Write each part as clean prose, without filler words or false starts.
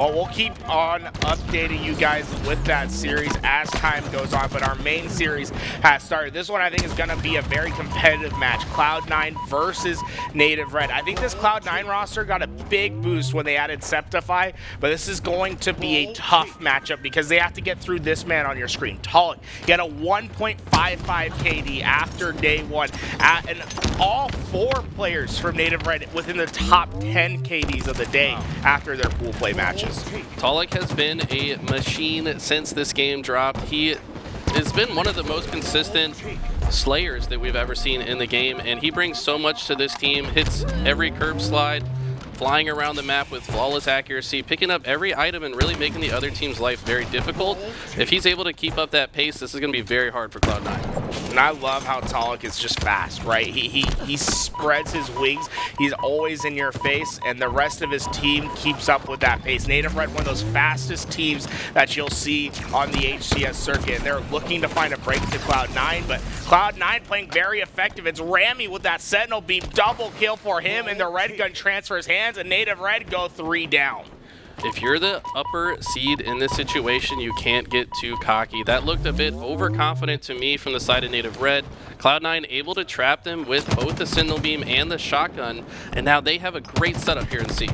Well, we'll keep on updating you guys with that series as time goes on, but our main series has started. This one I think is going to be a very competitive match. Cloud9 versus Native Red. I think this Cloud9 roster got a big boost when they added Sceptify, but this is going to be a tough matchup because they have to get through this man on your screen. Taulek, he had a 1.55 KD after day one, and all 4 players from Native Red within the top 10 KDs of the day after their pool play matches. Taulek has been a machine since this game dropped. He has been one of the most consistent slayers that we've ever seen in the game, and he brings so much to this team. Hits every curb slide, flying around the map with flawless accuracy, picking up every item and really making the other team's life very difficult. If he's able to keep up that pace, this is going to be very hard for Cloud9. And I love how Taulek is just fast, right? He spreads his wings. He's always in your face, and the rest of his team keeps up with that pace. Native Red, one of those fastest teams that you'll see on the HCS circuit. And they're looking to find a break to Cloud9, but Cloud9 playing very effective. It's Rammyy with that Sentinel beam, double kill for him, and the red gun transfers hands, and Native Red go 3 down. If you're the upper seed in this situation, you can't get too cocky. That looked a bit overconfident to me from the side of Native Red. Cloud9 able to trap them with both the Sentinel beam and the shotgun, and now they have a great setup here in C.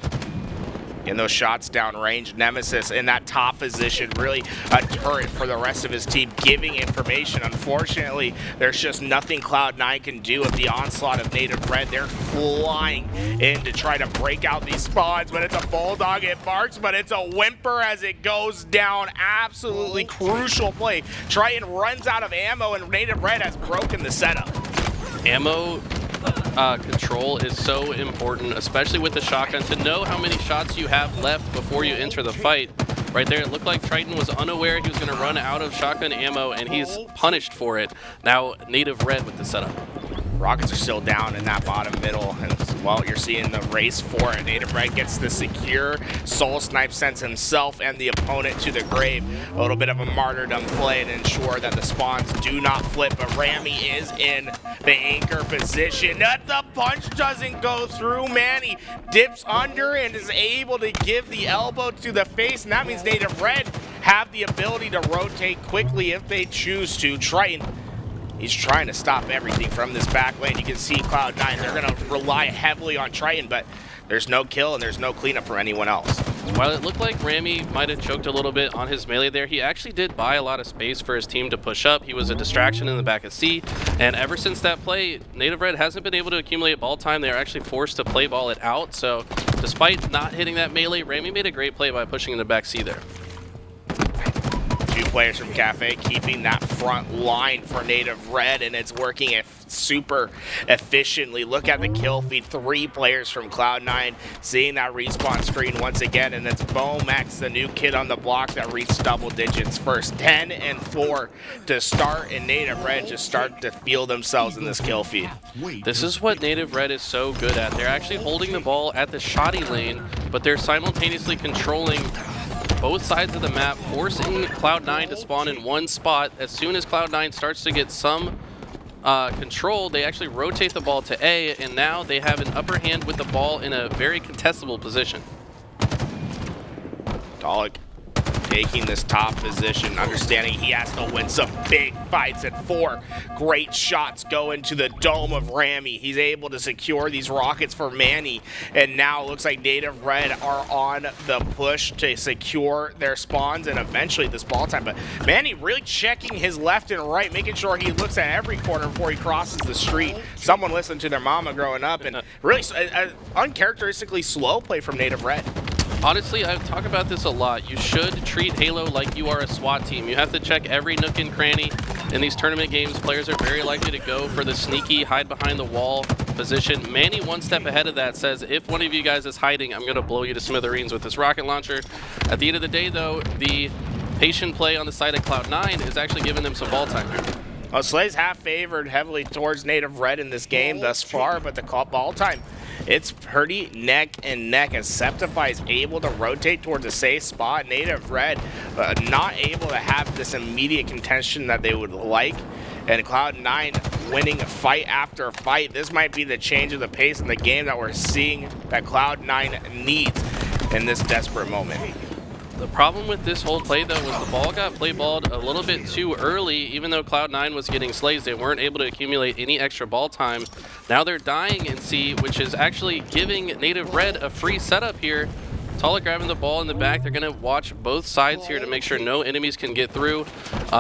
In those shots downrange, Nemassist in that top position, really a turret for the rest of his team, giving information. Unfortunately, there's just nothing Cloud9 can do with the onslaught of Native Red. They're flying in to try to break out these spawns, but it's a Bulldog, it barks, but it's a whimper as it goes down. Absolutely crucial play. Triton runs out of ammo, and Native Red has broken the setup. Ammo control is so important, especially with the shotgun, to know how many shots you have left before you enter the fight. Right there, it looked like Triton was unaware he was going to run out of shotgun ammo, and he's punished for it. Now, Native Red with the setup. Rockets are still down in that bottom middle, and well, you're seeing the race for it. Native Red gets the secure. SoulSnipe sends himself and the opponent to the grave. A little bit of a martyrdom play to ensure that the spawns do not flip, but Rammyy is in the anchor position. The punch doesn't go through. Manny dips under and is able to give the elbow to the face, and that means Native Red have the ability to rotate quickly if they choose to. Triton, he's trying to stop everything from this back lane. You can see Cloud9, they're going to rely heavily on Triton, but there's no kill and there's no cleanup for anyone else. While it looked like Rammyy might have choked a little bit on his melee there, he actually did buy a lot of space for his team to push up. He was a distraction in the back of C, and ever since that play, Native Red hasn't been able to accumulate ball time. They are actually forced to play ball it out, so despite not hitting that melee, Rammyy made a great play by pushing in the back C there. 2 players from Cafe keeping that front line for Native Red, and it's working super efficiently. Look at the kill feed. 3 players from Cloud9 seeing that respawn screen once again, and it's Boamx, the new kid on the block, that reached double digits first. 10 and 4 to start, and Native Red just start to feel themselves in this kill feed. This is what Native Red is so good at. They're actually holding the ball at the shoddy lane, but they're simultaneously controlling both sides of the map, forcing Cloud9 to spawn in one spot. As soon as Cloud9 starts to get some control, they actually rotate the ball to A, and now they have an upper hand with the ball in a very contestable position. Taulek taking this top position, understanding he has to win some big fights at 4. Great shots go into the dome of Rammyy. He's able to secure these rockets for Manny, and now it looks like Native Red are on the push to secure their spawns and eventually this ball time. But Manny really checking his left and right, making sure he looks at every corner before he crosses the street. Someone listened to their mama growing up, and really uncharacteristically slow play from Native Red. Honestly, I talk about this a lot. You should treat Halo like you are a SWAT team. You have to check every nook and cranny. In these tournament games, players are very likely to go for the sneaky, hide behind the wall position. Manny, one step ahead of that, says, if one of you guys is hiding, I'm going to blow you to smithereens with this rocket launcher. At the end of the day, though, the patient play on the side of Cloud9 is actually giving them some ball time here. Well, Slay's have favored heavily towards Native Red in this game thus far, but the ball time, it's pretty neck and neck as Sceptify is able to rotate towards a safe spot. Native Red not able to have this immediate contention that they would like, and Cloud9 winning fight after fight. This might be the change of the pace in the game that we're seeing that Cloud9 needs in this desperate moment. The problem with this whole play, though, was the ball got play balled a little bit too early. Even though Cloud9 was getting slays, they weren't able to accumulate any extra ball time. Now they're dying in C, which is actually giving Native Red a free setup here. Taulek grabbing the ball in the back. They're going to watch both sides here to make sure no enemies can get through.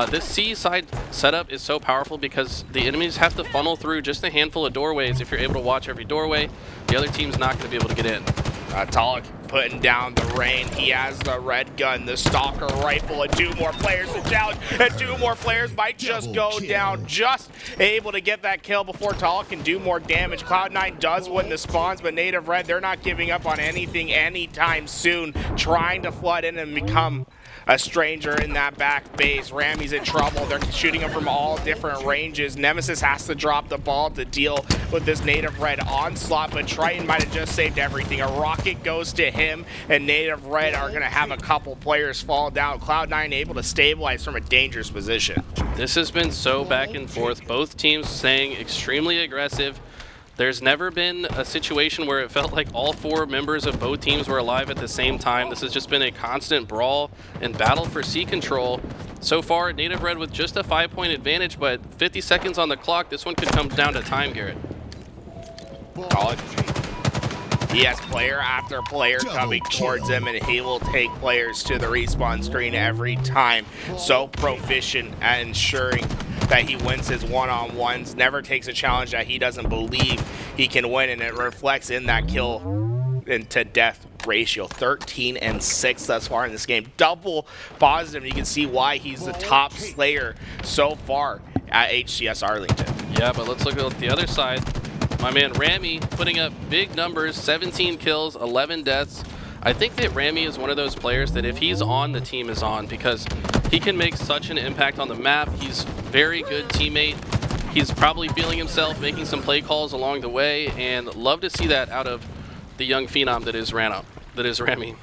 This C side setup is so powerful because the enemies have to funnel through just a handful of doorways. If you're able to watch every doorway, the other team's not going to be able to get in. Taulek putting down the rain. He has the red gun, the stalker rifle, and 2 more players to challenge, and 2 more players might just go down. Just able to get that kill before Taulek can do more damage. Cloud9 does win the spawns, but Native Red, they're not giving up on anything anytime soon, trying to flood in and become a stranger in that back base. Rammy's in trouble. They're shooting him from all different ranges. Nemassist has to drop the ball to deal with this Native Red onslaught, but Triton might have just saved everything. A rocket goes to him, and Native Red are going to have a couple players fall down. Cloud9 able to stabilize from a dangerous position. This has been so back and forth. Both teams staying extremely aggressive. There's never been a situation where it felt like all 4 members of both teams were alive at the same time. This has just been a constant brawl and battle for C control. So far, Native Red with just a 5-point advantage, but 50 seconds on the clock. This one could come down to time, Garrett. He has player after player coming towards him, and he will take players to the respawn screen every time. So proficient at ensuring that he wins his one-on-ones, never takes a challenge that he doesn't believe he can win, and it reflects in that kill to death ratio. 13 and 6 thus far in this game. Double positive. You can see why he's the top slayer so far at HCS Arlington. Yeah, but let's look at the other side. My man Rammyy putting up big numbers, 17 kills, 11 deaths. I think that Rammyy is one of those players that if he's on, the team is on, because he can make such an impact on the map. He's a very good teammate. He's probably feeling himself, making some play calls along the way, and love to see that out of the young phenom that is Rammyy.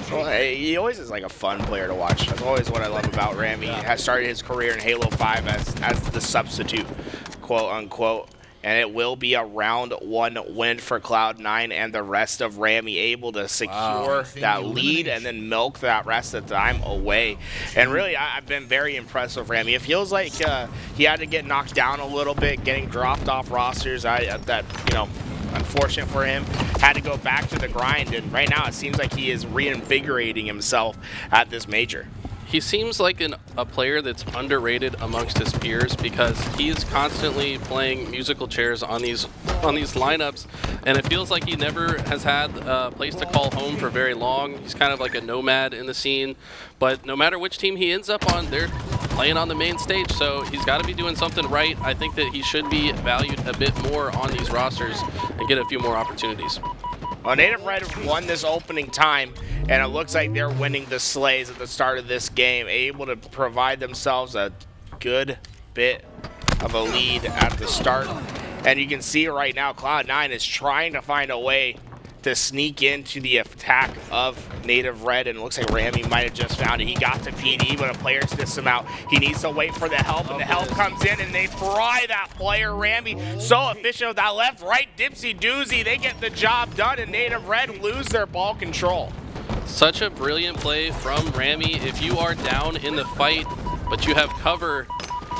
Well, he always is like a fun player to watch. That's always what I love about Rammyy. He has started his career in Halo 5 as the substitute, quote unquote. And it will be a round 1 win for Cloud9 and the rest of Rammyy, able to secure that lead and then milk that rest of the time away. And really, I've been very impressed with Rammyy. It feels like he had to get knocked down a little bit, getting dropped off rosters. Unfortunate for him, had to go back to the grind, and right now it seems like he is reinvigorating himself at this major. He seems like a player that's underrated amongst his peers because he's constantly playing musical chairs on these lineups, and it feels like he never has had a place to call home for very long. He's kind of like a nomad in the scene, but no matter which team he ends up on, they're playing on the main stage, so he's got to be doing something right. I think that he should be valued a bit more on these rosters and get a few more opportunities. Well, Native Red won this opening time, and it looks like they're winning the slays at the start of this game, able to provide themselves a good bit of a lead at the start. And you can see right now Cloud9 is trying to find a way to sneak into the attack of Native Red, and it looks like Rammyy might have just found it. He got to PD, but a player sniffs him out. He needs to wait for the help, and the help comes in, and they fry that player. Rammyy so efficient with that left, right, dipsy doozy. They get the job done, and Native Red lose their ball control. Such a brilliant play from Rammyy. If you are down in the fight, but you have cover,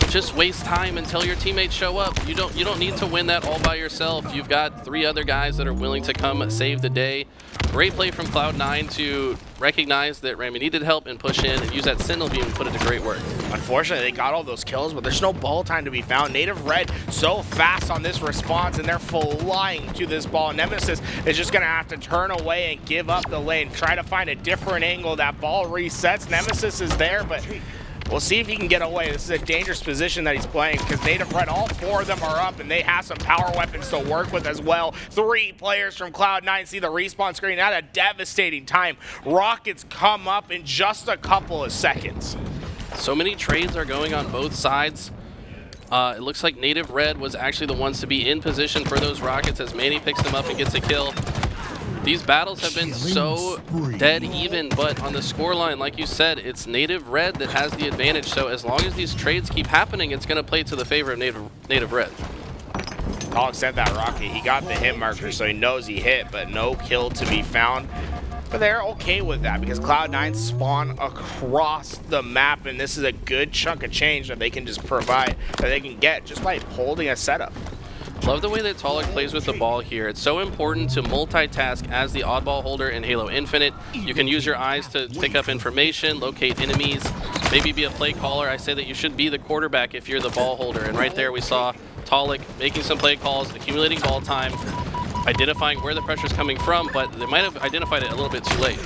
just waste time until your teammates show up. You don't need to win that all by yourself. You've got 3 other guys that are willing to come save the day. Great play from Cloud9 to recognize that Rammyy needed help and push in and use that Sentinel beam and put it to great work. Unfortunately, they got all those kills, but there's no ball time to be found. Native Red so fast on this response, and they're flying to this ball. Nemassist is just going to have to turn away and give up the lane, try to find a different angle. That ball resets. Nemassist is there, but we'll see if he can get away. This is a dangerous position that he's playing because Native Red, all 4 of them are up, and they have some power weapons to work with as well. 3 players from Cloud9 see the respawn screen at a devastating time. Rockets come up in just a couple of seconds. So many trades are going on both sides. It looks like Native Red was actually the ones to be in position for those rockets as Manny picks them up and gets a kill. These battles have been so dead even, but on the scoreline, like you said, it's Native Red that has the advantage. So as long as these trades keep happening, it's going to play to the favor of Native Red. Taulek sent that rocket. He got the hit marker, so he knows he hit, but no kill to be found. But they're okay with that because Cloud9 spawn across the map, and this is a good chunk of change that they can just provide, that they can get just by holding a setup. Love the way that Taulek plays with the ball here. It's so important to multitask as the oddball holder in Halo Infinite. You can use your eyes to pick up information, locate enemies, maybe be a play caller. I say that you should be the quarterback if you're the ball holder. And right there we saw Taulek making some play calls, accumulating ball time, identifying where the pressure's coming from, but they might have identified it a little bit too late.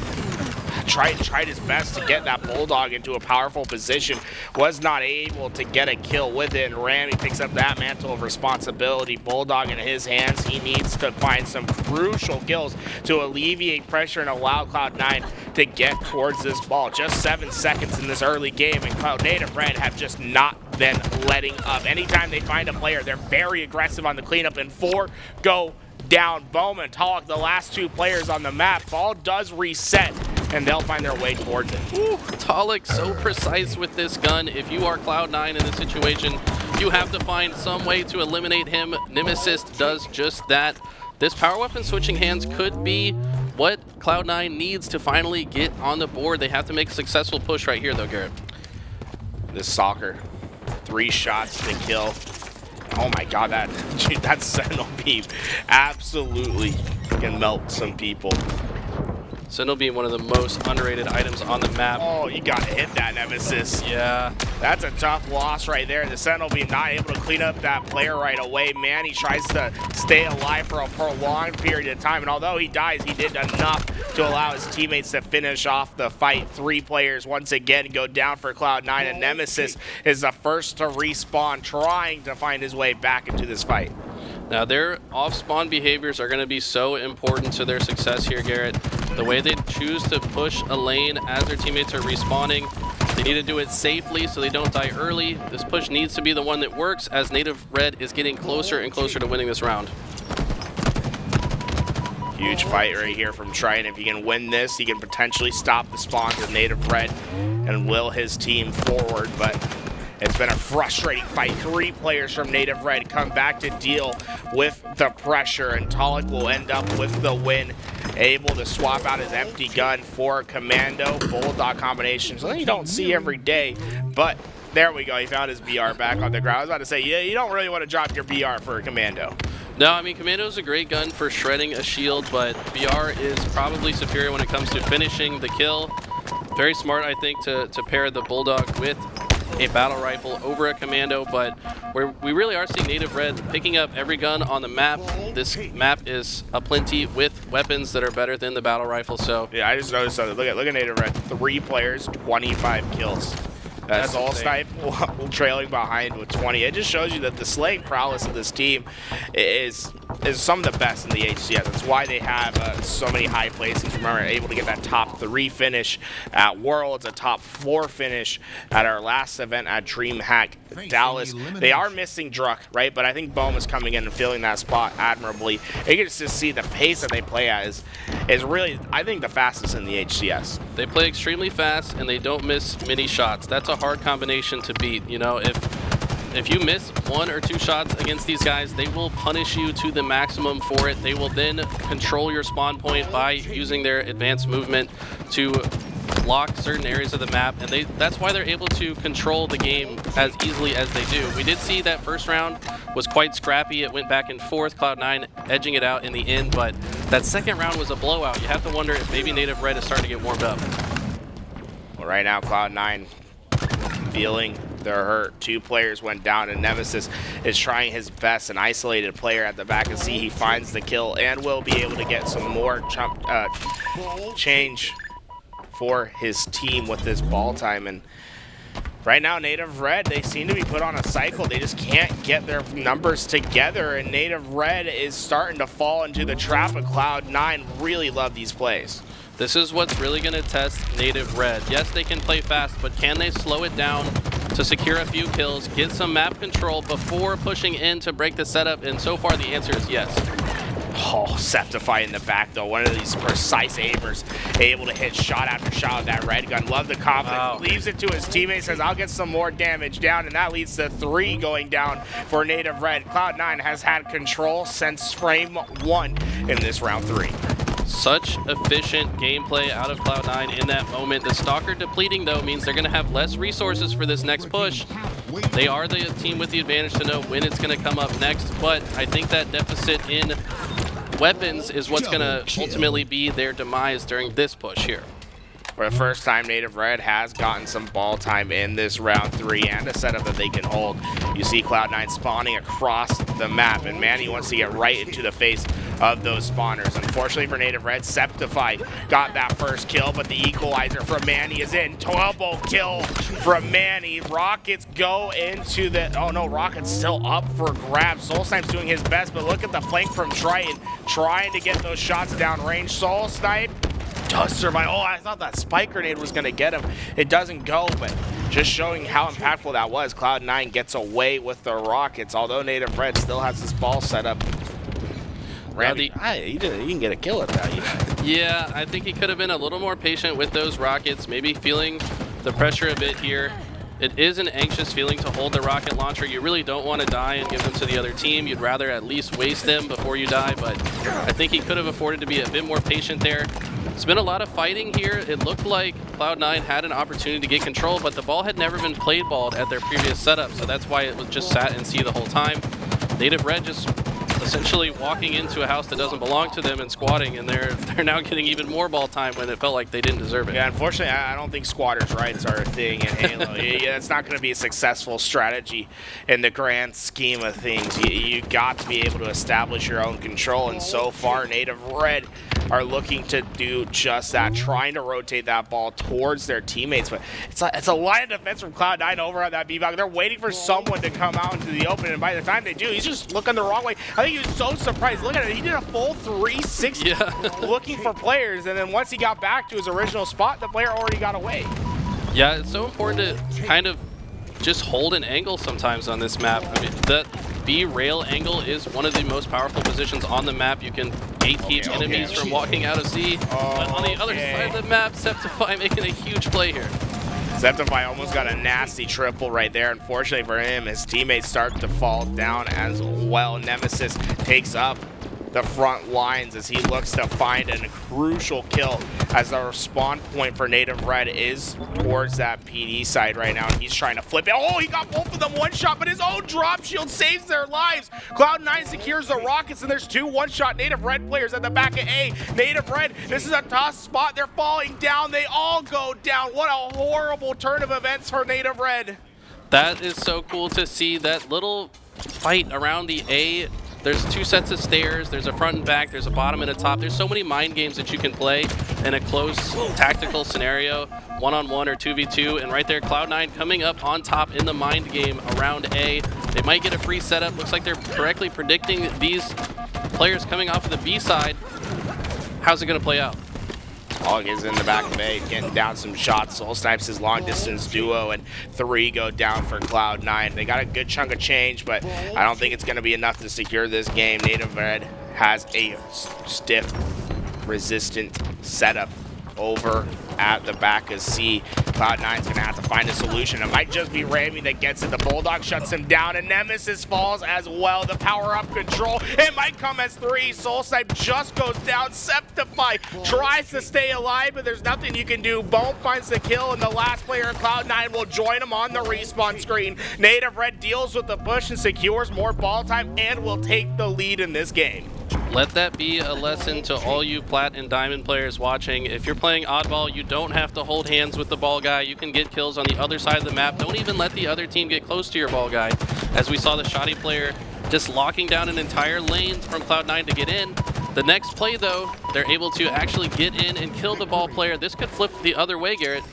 Tried his best to get that Bulldog into a powerful position, was not able to get a kill with it, and Rammyy picks up that mantle of responsibility. Bulldog in his hands, he needs to find some crucial kills to alleviate pressure and allow Cloud9 to get towards this ball. Just 7 seconds in this early game, and Native Red have just not been letting up. Anytime they find a player, they're very aggressive on the cleanup, and 4 go down. Boamx and Taulek, the last 2 players on the map. Ball does reset, and they'll find their way towards it. Ooh, Taulek so precise with this gun. If you are Cloud9 in this situation, you have to find some way to eliminate him. Nemassist does just that. This power weapon switching hands could be what Cloud9 needs to finally get on the board. They have to make a successful push right here, though, Garrett. This soccer, 3 shots to kill. Oh my god, that Sentinel beam absolutely can melt some people. Sentinel being one of the most underrated items on the map. Oh, you gotta hit that, Nemassist. Yeah. That's a tough loss right there. The Sentinel being not able to clean up that player right away. Manny tries to stay alive for a prolonged period of time, and although he dies, he did enough to allow his teammates to finish off the fight. 3 players once again go down for Cloud9, and Nemassist is the first to respawn, trying to find his way back into this fight. Now, their off-spawn behaviors are going to be so important to their success here, Garrett. The way they choose to push a lane as their teammates are respawning, they need to do it safely so they don't die early. This push needs to be the one that works as Native Red is getting closer and closer to winning this round. Huge fight right here from Triton. If he can win this, he can potentially stop the spawns of Native Red and will his team forward, but it's been a frustrating fight. 3 players from Native Red come back to deal with the pressure, and Taulek will end up with the win, able to swap out his empty gun for a Commando Bulldog combination. Something you don't see every day, but there we go. He found his BR back on the ground. I was about to say, yeah, you don't really want to drop your BR for a Commando. No, I mean, Commando is a great gun for shredding a shield, but BR is probably superior when it comes to finishing the kill. Very smart, I think, to pair the Bulldog with a battle rifle over a Commando, but we really are seeing Native Red picking up every gun on the map. This map is aplenty with weapons that are better than the battle rifle, so. Yeah, I just noticed something. Look at Native Red. 3 players, 25 kills. That's SoulSnipe trailing behind with 20. It just shows you that the slaying prowess of this team is some of the best in the HCS. That's why they have so many high placings. Remember, able to get that top 3 finish at Worlds, a top 4 finish at our last event at DreamHack Dallas. They are missing Druck, right? But I think Boamx is coming in and filling that spot admirably. You can just see the pace that they play at is really, I think, the fastest in the HCS. They play extremely fast and they don't miss many shots. That's a hard combination to beat. You know, if you miss 1 or 2 shots against these guys, they will punish you to the maximum for it. They will then control your spawn point by using their advanced movement to block certain areas of the map, and that's why they're able to control the game as easily as they do. We did see that first round was quite scrappy. It went back and forth, Cloud9 edging it out in the end, but that second round was a blowout. You have to wonder if maybe Native Red is starting to get warmed up. Well, right now, Cloud9 feeling their hurt. 2 players went down, and Nemassist is trying his best. An isolated player at the back, and see he finds the kill and will be able to get some more change for his team with this ball time. And right now, Native Red, they seem to be put on a cycle. They just can't get their numbers together, and Native Red is starting to fall into the trap of Cloud9. Really love these plays. This is what's really going to test Native Red. Yes, they can play fast, but can they slow it down to secure a few kills, get some map control before pushing in to break the setup? And so far, the answer is yes. Oh, Sceptify in the back, though. One of these precise aimers, able to hit shot after shot with that red gun. Love the confidence. Wow. Leaves it to his teammate, says, I'll get some more damage down, and that leads to 3 going down for Native Red. Cloud9 has had control since frame 1 in this round 3. Such efficient gameplay out of Cloud9 in that moment. The Stalker depleting, though, means they're going to have less resources for this next push. They are the team with the advantage to know when it's going to come up next, but I think that deficit in weapons is what's going to ultimately be their demise during this push here. For the first time, Native Red has gotten some ball time in this round 3 and a setup that they can hold. You see Cloud9 spawning across the map, and Manny wants to get right into the face of those spawners. Unfortunately for Native Red, Sceptify got that first kill, but the equalizer from Manny is in. Double kill from Manny. Rockets go into the... Oh no, Rocket's still up for grabs. SoulSnipe's doing his best, but look at the flank from Triton, trying to get those shots downrange. SoulSnipe does survive. Oh, I thought that spike grenade was going to get him. It doesn't go, but just showing how impactful that was. Cloud9 gets away with the Rockets, although Native Red still has this ball set up. Rammyy, he can get a kill at that. Yeah, I think he could have been a little more patient with those Rockets, maybe feeling the pressure a bit here. It is an anxious feeling to hold the rocket launcher. You really don't want to die and give them to the other team. You'd rather at least waste them before you die, but I think he could have afforded to be a bit more patient there. It's been a lot of fighting here. It looked like Cloud9 had an opportunity to get control, but the ball had never been played balled at their previous setup, so that's why it was just sat and see the whole time. Native Red just essentially walking into a house that doesn't belong to them and squatting, and they're now getting even more ball time when it felt like they didn't deserve it. Yeah, unfortunately, I don't think squatters' rights are a thing in Halo. Yeah, it's not going to be a successful strategy in the grand scheme of things. You got to be able to establish your own control, and so far, Native Red are looking to do just that, trying to rotate that ball towards their teammates. But it's a line of defense from Cloud9 over on that B-Valk. They're waiting for someone to come out into the open, and by the time they do, he's just looking the wrong way. I think he was so surprised. Look at it. He did a full 360 looking for players, and then once he got back to his original spot, the player already got away. Yeah, it's so important to kind of just hold an angle sometimes on this map. I mean, that B-rail angle is one of the most powerful positions on the map. You can gatekeep enemies from walking out of C. But on the other side of the map, Sceptify making a huge play here. Sceptify almost got a nasty triple right there. Unfortunately for him, his teammates start to fall down as well. Nemassist takes up the front lines as he looks to find a crucial kill, as the spawn point for Native Red is towards that PD side right now, and he's trying to flip it. Oh, he got both of them one shot, but his own drop shield saves their lives. Cloud9 secures the Rockets, and there's 2 one-shot Native Red players at the back of A. Native Red, this is a tough spot. They're falling down. They all go down. What a horrible turn of events for Native Red. That is so cool to see, that little fight around the A. There's 2 sets of stairs, there's a front and back, there's a bottom and a top. There's so many mind games that you can play in a close tactical scenario, 1-on-1 or 2v2, and right there, Cloud9 coming up on top in the mind game around A. They might get a free setup. Looks like they're correctly predicting these players coming off of the B side. How's it going to play out? Taulek is in the back of A, getting down some shots. SoulSnipe's his long-distance duo, and 3 go down for Cloud9. They got a good chunk of change, but I don't think it's going to be enough to secure this game. Native Red has a stiff, resistant setup over at the back of C. Cloud9's going to have to find a solution. It might just be Rammyy that gets it. The Bulldog shuts him down, and Nemassist falls as well. The power-up control, it might come as 3. SoulSnipe just goes down. Sceptify tries to stay alive, but there's nothing you can do. Boamx finds the kill, and the last player of Cloud9 will join him on the respawn screen. Native Red deals with the push and secures more ball time and will take the lead in this game. Let that be a lesson to all you Plat and Diamond players watching. If you're playing oddball, you don't have to hold hands with the ball guy. You can get kills on the other side of the map. Don't even let the other team get close to your ball guy. As we saw the Shoddy player just locking down an entire lane from Cloud9 to get in. The next play, though, they're able to actually get in and kill the ball player. This could flip the other way, Garrett.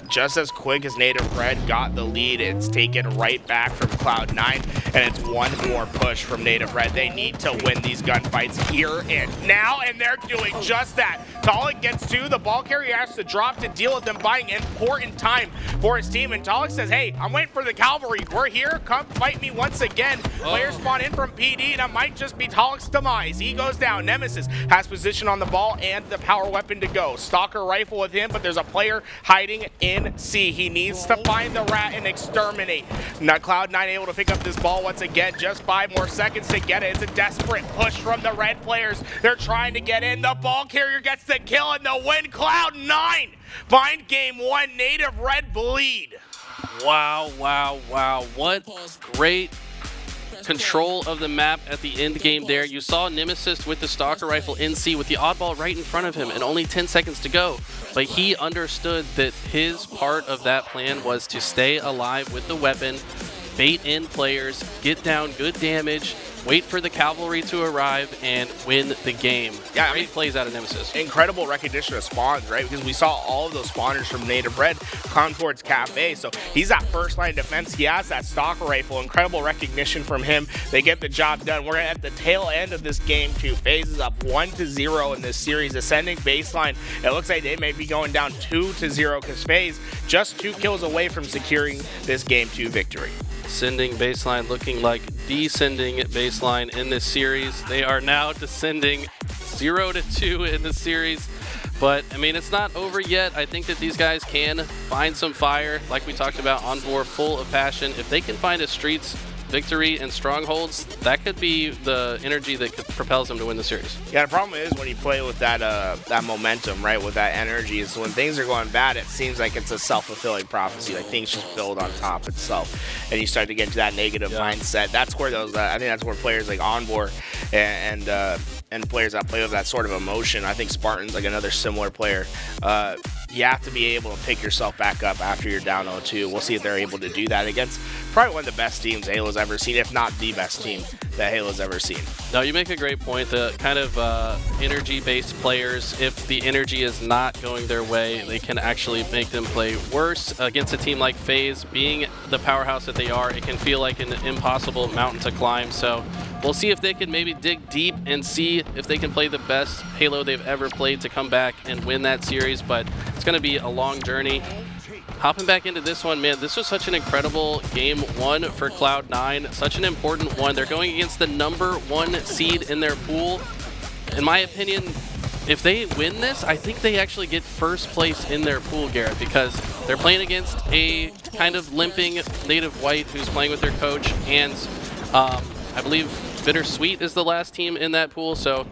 Just as quick as Native Red got the lead, it's taken right back from Cloud9, and it's one more push from Native Red. They need to win these gunfights here and now, and they're doing just that. Taulek gets 2. The ball carrier has to drop to deal with them buying important time for his team, and Taulek says, hey, I'm waiting for the cavalry. We're here. Come fight me once again. Players spawn in from PD, and it might just be Taulek's demise. He goes down. Nemassist has position on the ball and the power weapon to go. Stalker rifle with him, but there's a player hiding pushing in C. He needs to find the rat and exterminate. Now Cloud9 able to pick up this ball once again. Just 5 more seconds to get it. It's a desperate push from the red players. They're trying to get in. The ball carrier gets the kill and the win. Cloud9 find game 1. Native Red bleed. Wow, wow, wow. What great control of the map at the end game there. You saw Nemassist with the stalker rifle in C with the oddball right in front of him and only 10 seconds to go. But he understood that his part of that plan was to stay alive with the weapon, bait in players, get down good damage, wait for the cavalry to arrive, and win the game. Yeah, great plays out of Nemassist. Incredible recognition of spawns, right? Because we saw all of those spawners from Native Red come towards Cafe. So he's that first line defense. He has that stalker rifle. Incredible recognition from him. They get the job done. We're at the tail end of this game too. FaZe is up 1-0 in this series. Ascending baseline. It looks like they may be going down 2-0 because FaZe just 2 kills away from securing this game 2 victory. Ascending baseline looking like descending baseline in this series. They are now descending 0-2 in the series. But, I mean, it's not over yet. I think that these guys can find some fire, like we talked about, Envoy full of passion. If they can find a Streets victory and strongholds, that could be the energy that propels them to win the series. Yeah, the problem is when you play with that that momentum, right, with that energy, is when things are going bad, it seems like it's a self-fulfilling prophecy, like things just build on top of itself, and you start to get into that negative mindset. That's where those, I think that's where players like Envoy and players that play with that sort of emotion, I think Spartan's like another similar player. You have to be able to pick yourself back up after you're down 0-2. We'll see if they're able to do that against probably one of the best teams Halo's ever seen, if not the best team that Halo's ever seen. No, you make a great point. The kind of energy-based players, if the energy is not going their way, they can actually make them play worse. Against a team like FaZe, being the powerhouse that they are, it can feel like an impossible mountain to climb. So we'll see if they can maybe dig deep and see if they can play the best Halo they've ever played to come back and win that series, but it's going to be a long journey. Hopping back into this one, man, this was such an incredible game 1 for Cloud9, such an important one. They're going against the #1 seed in their pool. In my opinion, if they win this, I think they actually get first place in their pool, Garrett, because they're playing against a kind of limping Native White who's playing with their coach, and I believe Bittersweet is the last team in that pool, so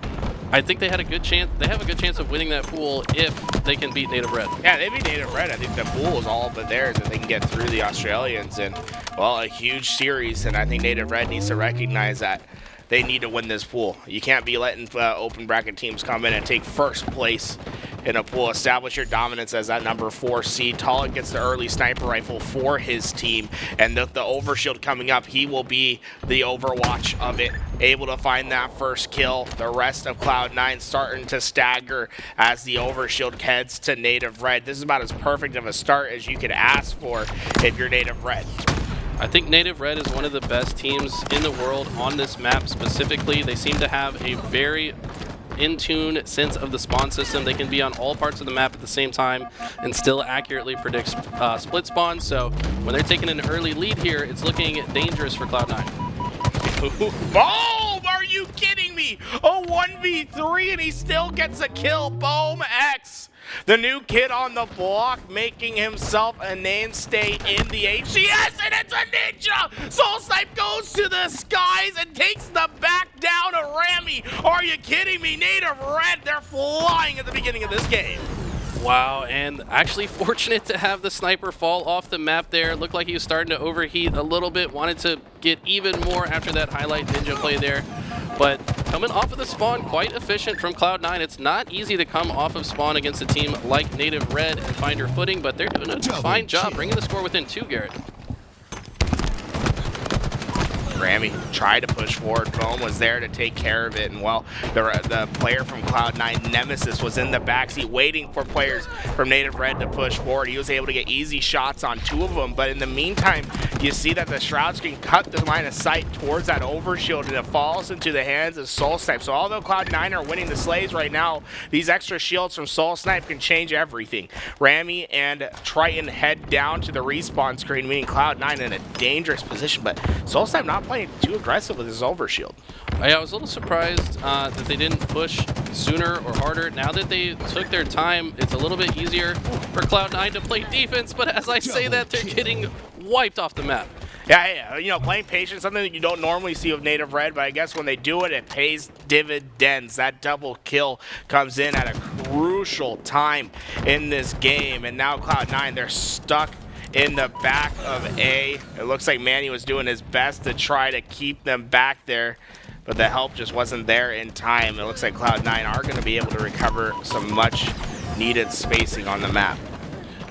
I think they had a good chance. They have a good chance of winning that pool if they can beat Native Red. Yeah, they beat Native Red. I think the pool is all but theirs if they can get through the Australians. And, well, a huge series. And I think Native Red needs to recognize that they need to win this pool. You can't be letting open bracket teams come in and take first place in a pool. Establish your dominance as that #4 seed. Taulek gets the early sniper rifle for his team, and the overshield coming up, he will be the overwatch of it, able to find that first kill. The rest of Cloud9 starting to stagger as the overshield heads to Native Red. This is about as perfect of a start as you could ask for if you're Native Red. I think Native Red is one of the best teams in the world on this map specifically. They seem to have a very in-tune sense of the spawn system. They can be on all parts of the map at the same time and still accurately predict split spawns. So when they're taking an early lead here, it's looking dangerous for Cloud9. Boom! Are you kidding me? A 1v3 and he still gets a kill. Boamx, the new kid on the block, making himself a mainstay in the HCS, and it's a ninja! SoulSnipe goes to the skies and takes the back down of Rammyy. Are you kidding me? Native Red, they're flying at the beginning of this game. Wow, and actually fortunate to have the sniper fall off the map there. Looked like he was starting to overheat a little bit, wanted to get even more after that highlight ninja play there. But coming off of the spawn, quite efficient from Cloud9. It's not easy to come off of spawn against a team like Native Red and find your footing, but they're doing a fine job bringing the score within 2, Garrett. Rammyy tried to push forward. Boam was there to take care of it, and well, the player from Cloud9, Nemassist, was in the backseat waiting for players from Native Red to push forward. He was able to get easy shots on 2 of them, but in the meantime, you see that the Shrouds can cut the line of sight towards that overshield, and it falls into the hands of SoulSnipe. So although Cloud9 are winning the slays right now, these extra shields from SoulSnipe can change everything. Rammyy and Triton head down to the respawn screen, meaning Cloud9 in a dangerous position, but SoulSnipe not playing playing too aggressive with his overshield. I was a little surprised that they didn't push sooner or harder. Now that they took their time, it's a little bit easier for Cloud9 to play defense, but as I say that, they're getting wiped off the map. Yeah, you know, playing patience, something that you don't normally see with Native Red, but I guess when they do it, it pays dividends. That double kill comes in at a crucial time in this game, and now Cloud9, they're stuck in the back of A. It looks like Manny was doing his best to try to keep them back there, but the help just wasn't there in time. It looks like Cloud9 are going to be able to recover some much-needed spacing on the map.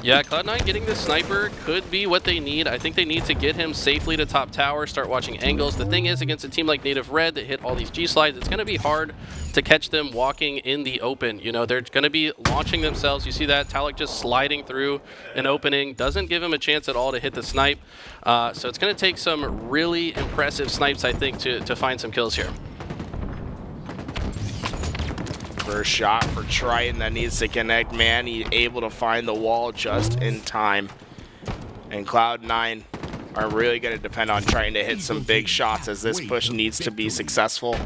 Yeah, Cloud9 getting this sniper could be what they need. I think they need to get him safely to top tower, start watching angles. The thing is, against a team like Native Red that hit all these G-slides, it's going to be hard to catch them walking in the open. You know, they're going to be launching themselves. You see that? Taulek just sliding through an opening. Doesn't give him a chance at all to hit the snipe. So it's going to take some really impressive snipes, I think, to find some kills here. First shot for Triton that needs to connect. Manny able to find the wall just in time. And Cloud9 are really going to depend on trying to hit some big shots as this push needs to be successful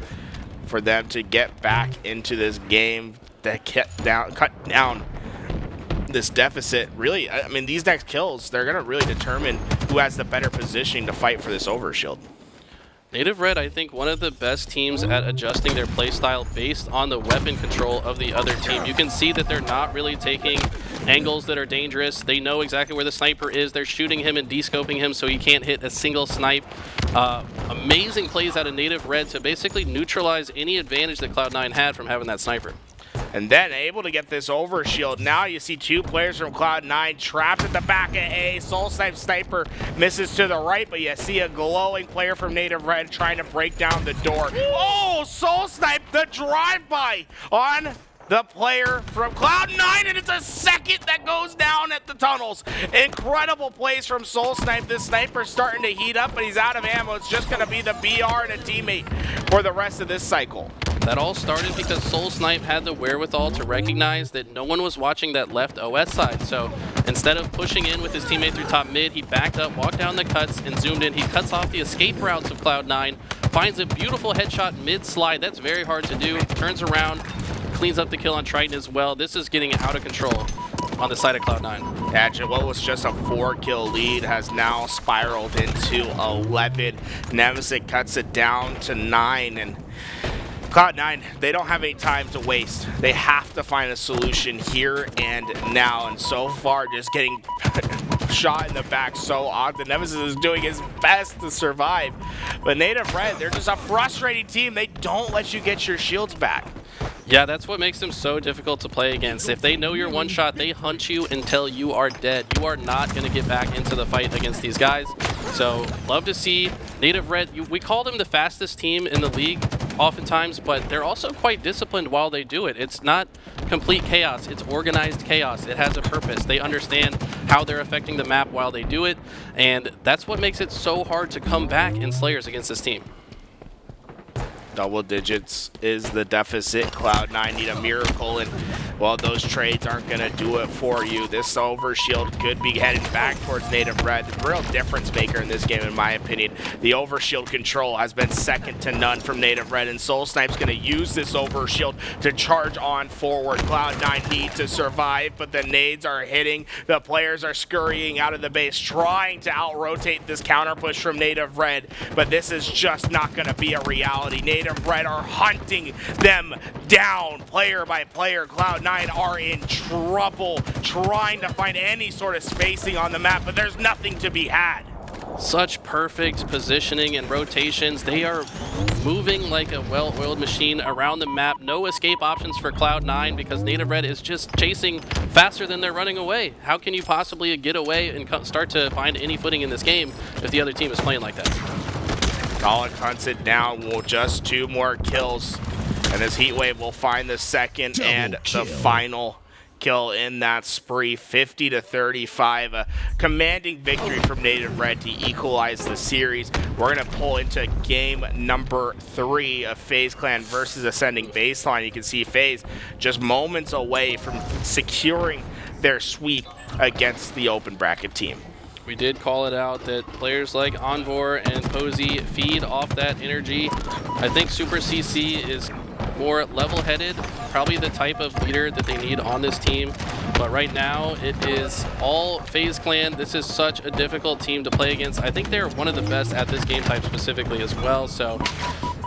for them to get back into this game, to cut down this deficit. Really, I mean, these next kills, they're going to really determine who has the better positioning to fight for this overshield. Native Red, I think, one of the best teams at adjusting their playstyle based on the weapon control of the other team. You can see that they're not really taking angles that are dangerous. They know exactly where the sniper is. They're shooting him and descoping him so he can't hit a single snipe. Amazing plays out of Native Red to basically neutralize any advantage that Cloud9 had from having that sniper. And then able to get this overshield. Now you see two players from Cloud9 trapped at the back of A. SoulSnipe sniper misses to the right, but you see a glowing player from Native Red trying to break down the door. Oh, SoulSnipe, the drive-by on the player from Cloud9, and it's a second that goes down at the tunnels. Incredible plays from SoulSnipe. This sniper's starting to heat up, but he's out of ammo. It's just going to be the BR and a teammate for the rest of this cycle. That all started because SoulSnipe had the wherewithal to recognize that no one was watching that left OS side. So instead of pushing in with his teammate through top mid, he backed up, walked down the cuts, and zoomed in. He cuts off the escape routes of Cloud9, finds a beautiful headshot mid-slide. That's very hard to do. Turns around, cleans up the kill on Triton as well. This is getting out of control on the side of Cloud9. Gotcha. What was just a 4-kill lead has now spiraled into 11. Nemassist cuts it down to 9, and Cloud9, they don't have any time to waste. They have to find a solution here and now, and so far just getting shot in the back so often. Nemassist is doing his best to survive, but Native Red, they're just a frustrating team. They don't let you get your shields back. Yeah, that's what makes them so difficult to play against. If they know you're one shot, they hunt you until you are dead. You are not going to get back into the fight against these guys. So, love to see Native Red. We call them the fastest team in the league oftentimes, but they're also quite disciplined while they do it. It's not complete chaos. It's organized chaos. It has a purpose. They understand how they're affecting the map while they do it, and that's what makes it so hard to come back in Slayers against this team. Double digits is the deficit. Cloud9 need a miracle, and well, those trades aren't going to do it for you. This overshield could be heading back towards Native Red. The real difference maker in this game, in my opinion. The overshield control has been second to none from Native Red, and SoulSnipe's going to use this overshield to charge on forward. Cloud9 need to survive, but the nades are hitting. The players are scurrying out of the base, trying to out-rotate this counter push from Native Red, but this is just not going to be a reality. Native Red are hunting them down player by player. Cloud9 are in trouble trying to find any sort of spacing on the map, but there's nothing to be had. Such perfect positioning and rotations. They are moving like a well-oiled machine around the map. No escape options for Cloud9 because Native Red is just chasing faster than they're running away. How can you possibly get away and start to find any footing in this game if the other team is playing like that? Taulek hunts it down. Well, just 2 more kills, and this heat wave will find the second and the final kill in that spree. 50-35, a commanding victory from Native Red to equalize the series. We're going to pull into game number 3 of FaZe Clan versus Ascending Baseline. You can see FaZe just moments away from securing their sweep against the open bracket team. We did call it out that players like Envor and Posey feed off that energy. I think Super CC is more level-headed, probably the type of leader that they need on this team. But right now, it is all FaZe Clan. This is such a difficult team to play against. I think they're one of the best at this game type specifically as well. So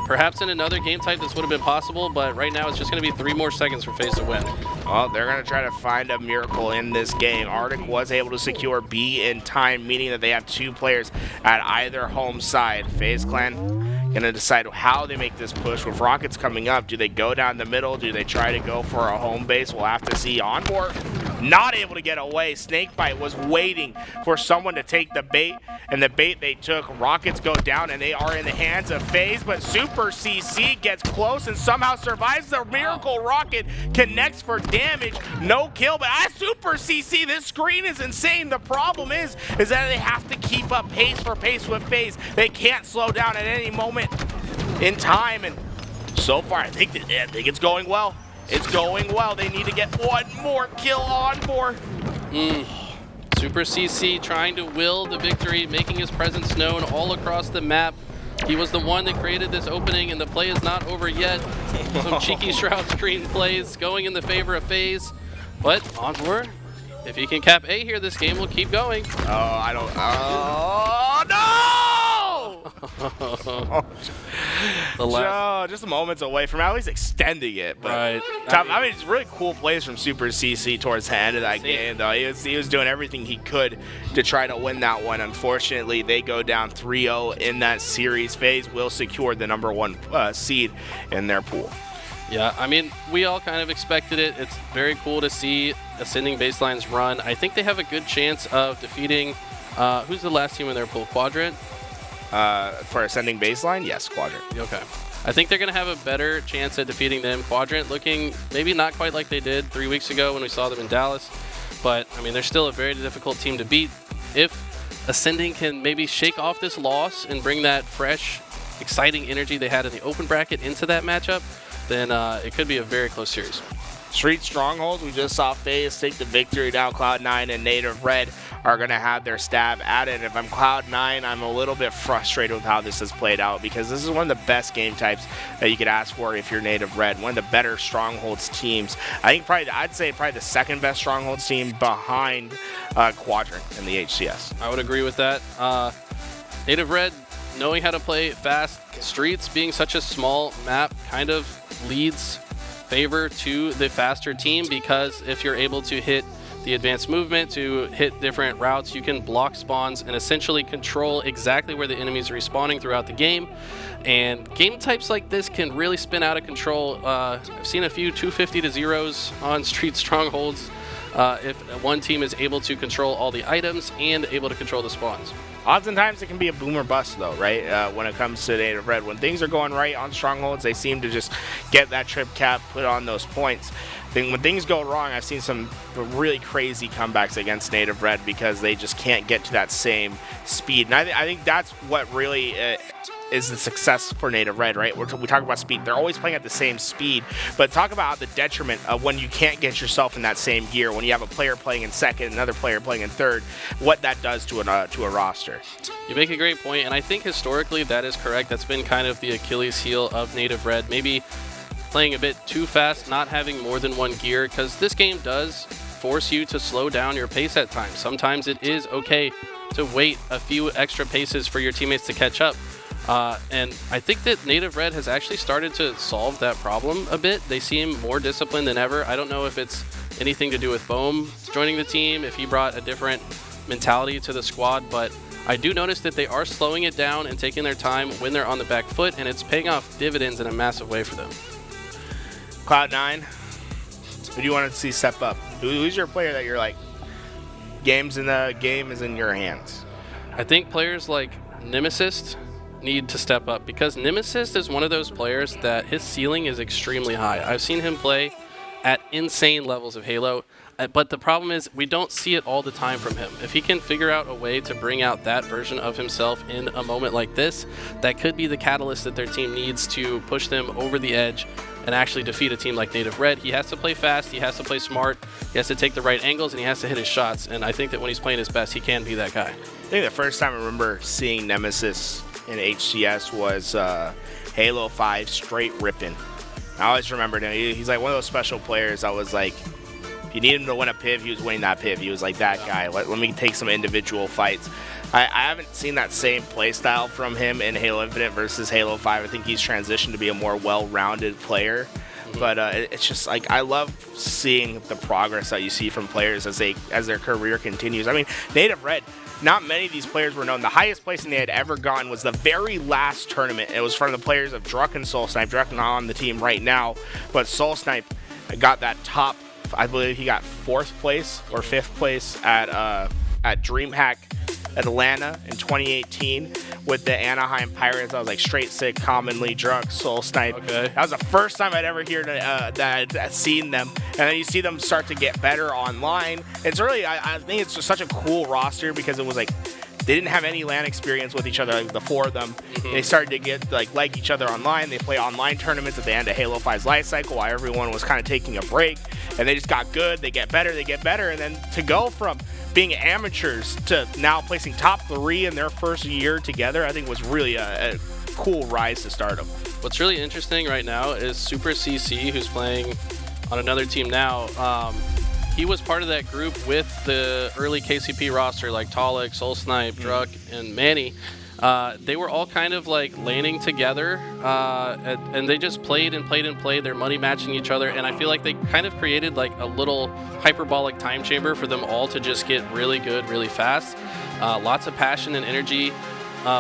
perhaps in another game type this would have been possible, but right now it's just going to be 3 more seconds for FaZe to win. Well, they're going to try to find a miracle in this game. Arctic was able to secure B in time, meaning that they have 2 players at either home side. FaZe Clan going to decide how they make this push. With Rockets coming up, do they go down the middle? Do they try to go for a home base? We'll have to see. Onboard not able to get away. Snakebite was waiting for someone to take the bait, and the bait they took. Rockets go down, and they are in the hands of FaZe, but Super CC gets close and somehow survives. The Miracle Rocket connects for damage. No kill, but as Super CC, this screen is insane. The problem is that they have to keep up pace for pace with FaZe. They can't slow down at any moment in time, and so far I think it's going well. It's going well. They need to get 1 more kill on board. Super CC trying to will the victory, making his presence known all across the map. He was the one that created this opening, and the play is not over yet. Some cheeky Shroud screen plays going in the favor of FaZe, but Envor, if he can cap A here, this game will keep going. Oh, no! Just moments away from at least extending it. But right. I mean, it's really cool plays from Super CC towards the end of that game, though. He was doing everything he could to try to win that one. Unfortunately, they go down 3-0 in that series. FaZe will secure the #1 seed in their pool. Yeah, I mean, we all kind of expected it. It's very cool to see Ascending Baselines run. I think they have a good chance of defeating, who's the last team in their pool? Quadrant? For Ascending Baseline, yes, Quadrant. Okay. I think they're going to have a better chance at defeating them. Quadrant looking maybe not quite like they did 3 weeks ago when we saw them in Dallas. But, I mean, they're still a very difficult team to beat. If Ascending can maybe shake off this loss and bring that fresh, exciting energy they had in the open bracket into that matchup, then it could be a very close series. Street Strongholds, we just saw FaZe take the victory. Now Cloud9 and Native Red are going to have their stab at it. If I'm Cloud9, I'm a little bit frustrated with how this has played out, because this is one of the best game types that you could ask for if you're Native Red. One of the better Strongholds teams. I'd say probably the second best Strongholds team behind Quadrant in the HCS. I would agree with that. Native Red knowing how to play fast. Streets being such a small map kind of leads favor to the faster team, because if you're able to hit the advanced movement, to hit different routes, you can block spawns and essentially control exactly where the enemies are respawning throughout the game. And game types like this can really spin out of control. I've seen a few 250 to 0s on Street Strongholds if one team is able to control all the items and able to control the spawns. Oftentimes it can be a boom or bust, though, right? When it comes to Native Red. When things are going right on Strongholds, they seem to just get that trip cap, put on those points. Then when things go wrong, I've seen some really crazy comebacks against Native Red because they just can't get to that same speed. And I think that's what really is the success for Native Red, right? We talk about speed. They're always playing at the same speed, but talk about the detriment of when you can't get yourself in that same gear, when you have a player playing in second, another player playing in third, what that does to a roster. You make a great point, and I think historically that is correct. That's been kind of the Achilles heel of Native Red. Maybe playing a bit too fast, not having more than one gear, because this game does force you to slow down your pace at times. Sometimes it is okay to wait a few extra paces for your teammates to catch up. And I think that Native Red has actually started to solve that problem a bit. They seem more disciplined than ever. I don't know if it's anything to do with Boamx joining the team, if he brought a different mentality to the squad, but I do notice that they are slowing it down and taking their time when they're on the back foot, and it's paying off dividends in a massive way for them. Cloud9, who do you want to see step up? Who's your player that you're like, game is in your hands? I think players like Nemassist need to step up, because Nemassist is one of those players that his ceiling is extremely high. I've seen him play at insane levels of Halo, but the problem is we don't see it all the time from him. If he can figure out a way to bring out that version of himself in a moment like this, that could be the catalyst that their team needs to push them over the edge and actually defeat a team like Native Red. He has to play fast, he has to play smart, he has to take the right angles, and he has to hit his shots. And I think that when he's playing his best, he can be that guy. I think the first time I remember seeing Nemassist in HCS was Halo 5 straight ripping. I always remembered him. He's like one of those special players. I was like, if you need him to win a PIV, he was winning that PIV. He was like that guy. Let me take some individual fights. I haven't seen that same play style from him in Halo Infinite versus Halo 5. I think he's transitioned to be a more well-rounded player. But it's just like I love seeing the progress that you see from players as their career continues. I mean, Native Red, not many of these players were known. The highest placing they had ever gotten was the very last tournament. It was from the players of Druck and SoulSnipe. Druck not on the team right now, but SoulSnipe got that top. I believe he got 4th place or 5th place at DreamHack Atlanta in 2018 with the Anaheim Pirates. I was like straight sick, commonly Druck, SoulSnipe. Okay. That was the first time I'd ever heard that I'd seen them. And then you see them start to get better online. It's really, I think it's just such a cool roster because it was like, they didn't have any LAN experience with each other, like the 4 of them. They started to get like each other online. They play online tournaments at the end of Halo 5's life cycle while everyone was kind of taking a break. And they just got good, they get better. And then to go from being amateurs to now placing top 3 in their first year together, I think was really a cool rise to stardom. What's really interesting right now is Super CC, who's playing on another team now. He was part of that group with the early KCP roster, like Taulek, SoulSnipe, Druck, and Manny. They were all kind of like laning together, and they just played. They're money matching each other, and I feel like they kind of created like a little hyperbolic time chamber for them all to just get really good, really fast. Lots of passion and energy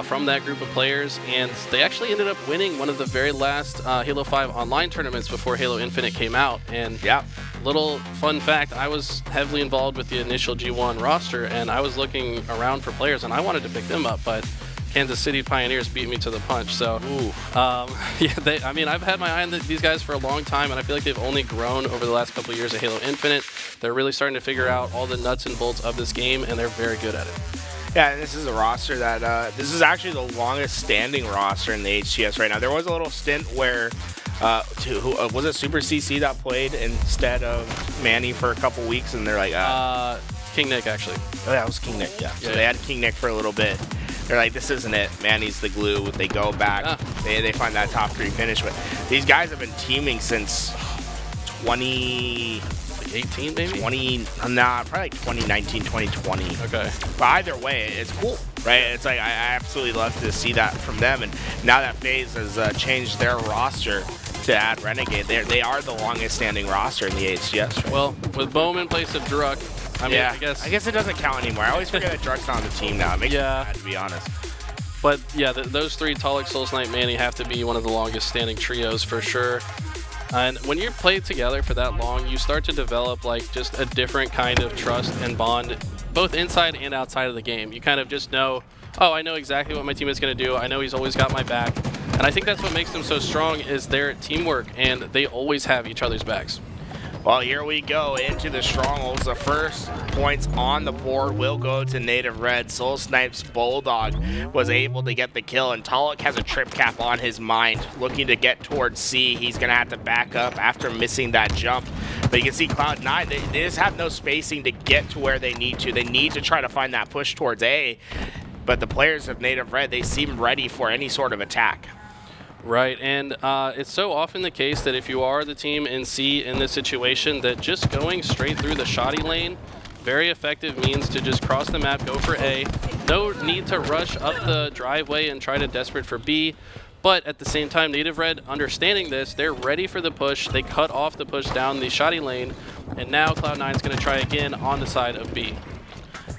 from that group of players, and they actually ended up winning one of the very last Halo 5 online tournaments before Halo Infinite came out. And yeah. Little fun fact, I was heavily involved with the initial G1 roster, and I was looking around for players, and I wanted to pick them up, but Kansas City Pioneers beat me to the punch. So, yeah, I mean, I've had my eye on these guys for a long time, and I feel like they've only grown over the last couple of years of Halo Infinite. They're really starting to figure out all the nuts and bolts of this game, and they're very good at it. Yeah, this is a roster that, this is actually the longest standing roster in the HCS right now. There was a little stint where, was it Super CC that played instead of Manny for a couple weeks, and they're like, King Nick, actually. Oh, yeah, it was King Nick, yeah. So they had King Nick for a little bit. They're like, this isn't it. Manny's the glue. They go back. They find that top 3 finish. But these guys have been teaming since 2018, maybe? Probably like 2019, 2020. Okay. But either way, it's cool, right? It's like, I absolutely love to see that from them. And now that FaZe has changed their roster to add Renegade, they are the longest standing roster in the HCS. Right? Well, with Boam in place of Druck, I mean, yeah, I guess it doesn't count anymore. I always forget that Druck's not on the team now. It makes me mad, to be honest. But yeah, those 3, Taulek, SoulSnipe, Manny, have to be one of the longest standing trios for sure. And when you play together for that long, you start to develop like just a different kind of trust and bond, both inside and outside of the game. You kind of just know, oh, I know exactly what my teammate's going to do. I know he's always got my back. And I think that's what makes them so strong is their teamwork, and they always have each other's backs. Well, here we go into the strongholds. The first points on the board will go to Native Red. SoulSnipe's Bulldog was able to get the kill, and Taulek has a trip cap on his mind, looking to get towards C. He's going to have to back up after missing that jump. But you can see Cloud9, they just have no spacing to get to where they need to. They need to try to find that push towards A. But the players of Native Red, they seem ready for any sort of attack. Right, and it's so often the case that if you are the team in C in this situation, that just going straight through the shoddy lane, very effective means to just cross the map, go for A. No need to rush up the driveway and try to desperate for B. But at the same time, Native Red, understanding this, they're ready for the push. They cut off the push down the shoddy lane, and now Cloud9 is going to try again on the side of B.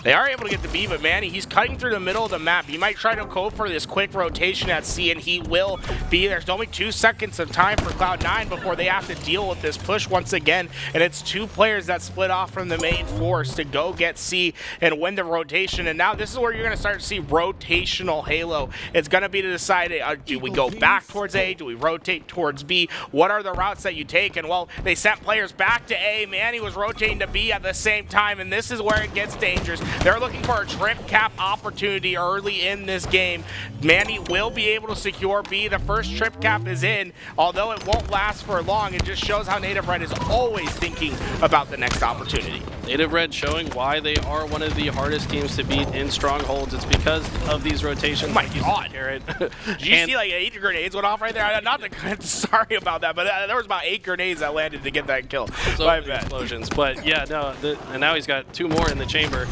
They are able to get the B, but Manny, he's cutting through the middle of the map. He might try to go for this quick rotation at C, and he will be. There's only 2 seconds of time for Cloud9 before they have to deal with this push once again, and it's 2 players that split off from the main force to go get C and win the rotation. And now this is where you're going to start to see rotational Halo. It's going to be to decide, do we go back towards A? Do we rotate towards B? What are the routes that you take? And, well, they sent players back to A. Manny was rotating to B at the same time, and this is where it gets dangerous. players. They're looking for a trip cap opportunity early in this game. Manny will be able to secure B. The first trip cap is in, although it won't last for long. It just shows how Native Red is always thinking about the next opportunity. Native Red showing why they are one of the hardest teams to beat in strongholds. It's because of these rotations. Oh my God, Garrett. Did you see like 8 grenades went off right there? Not the, sorry about that, but there was about 8 grenades that landed to get that kill. So many explosions. But yeah, no, and now he's got 2 more in the chamber.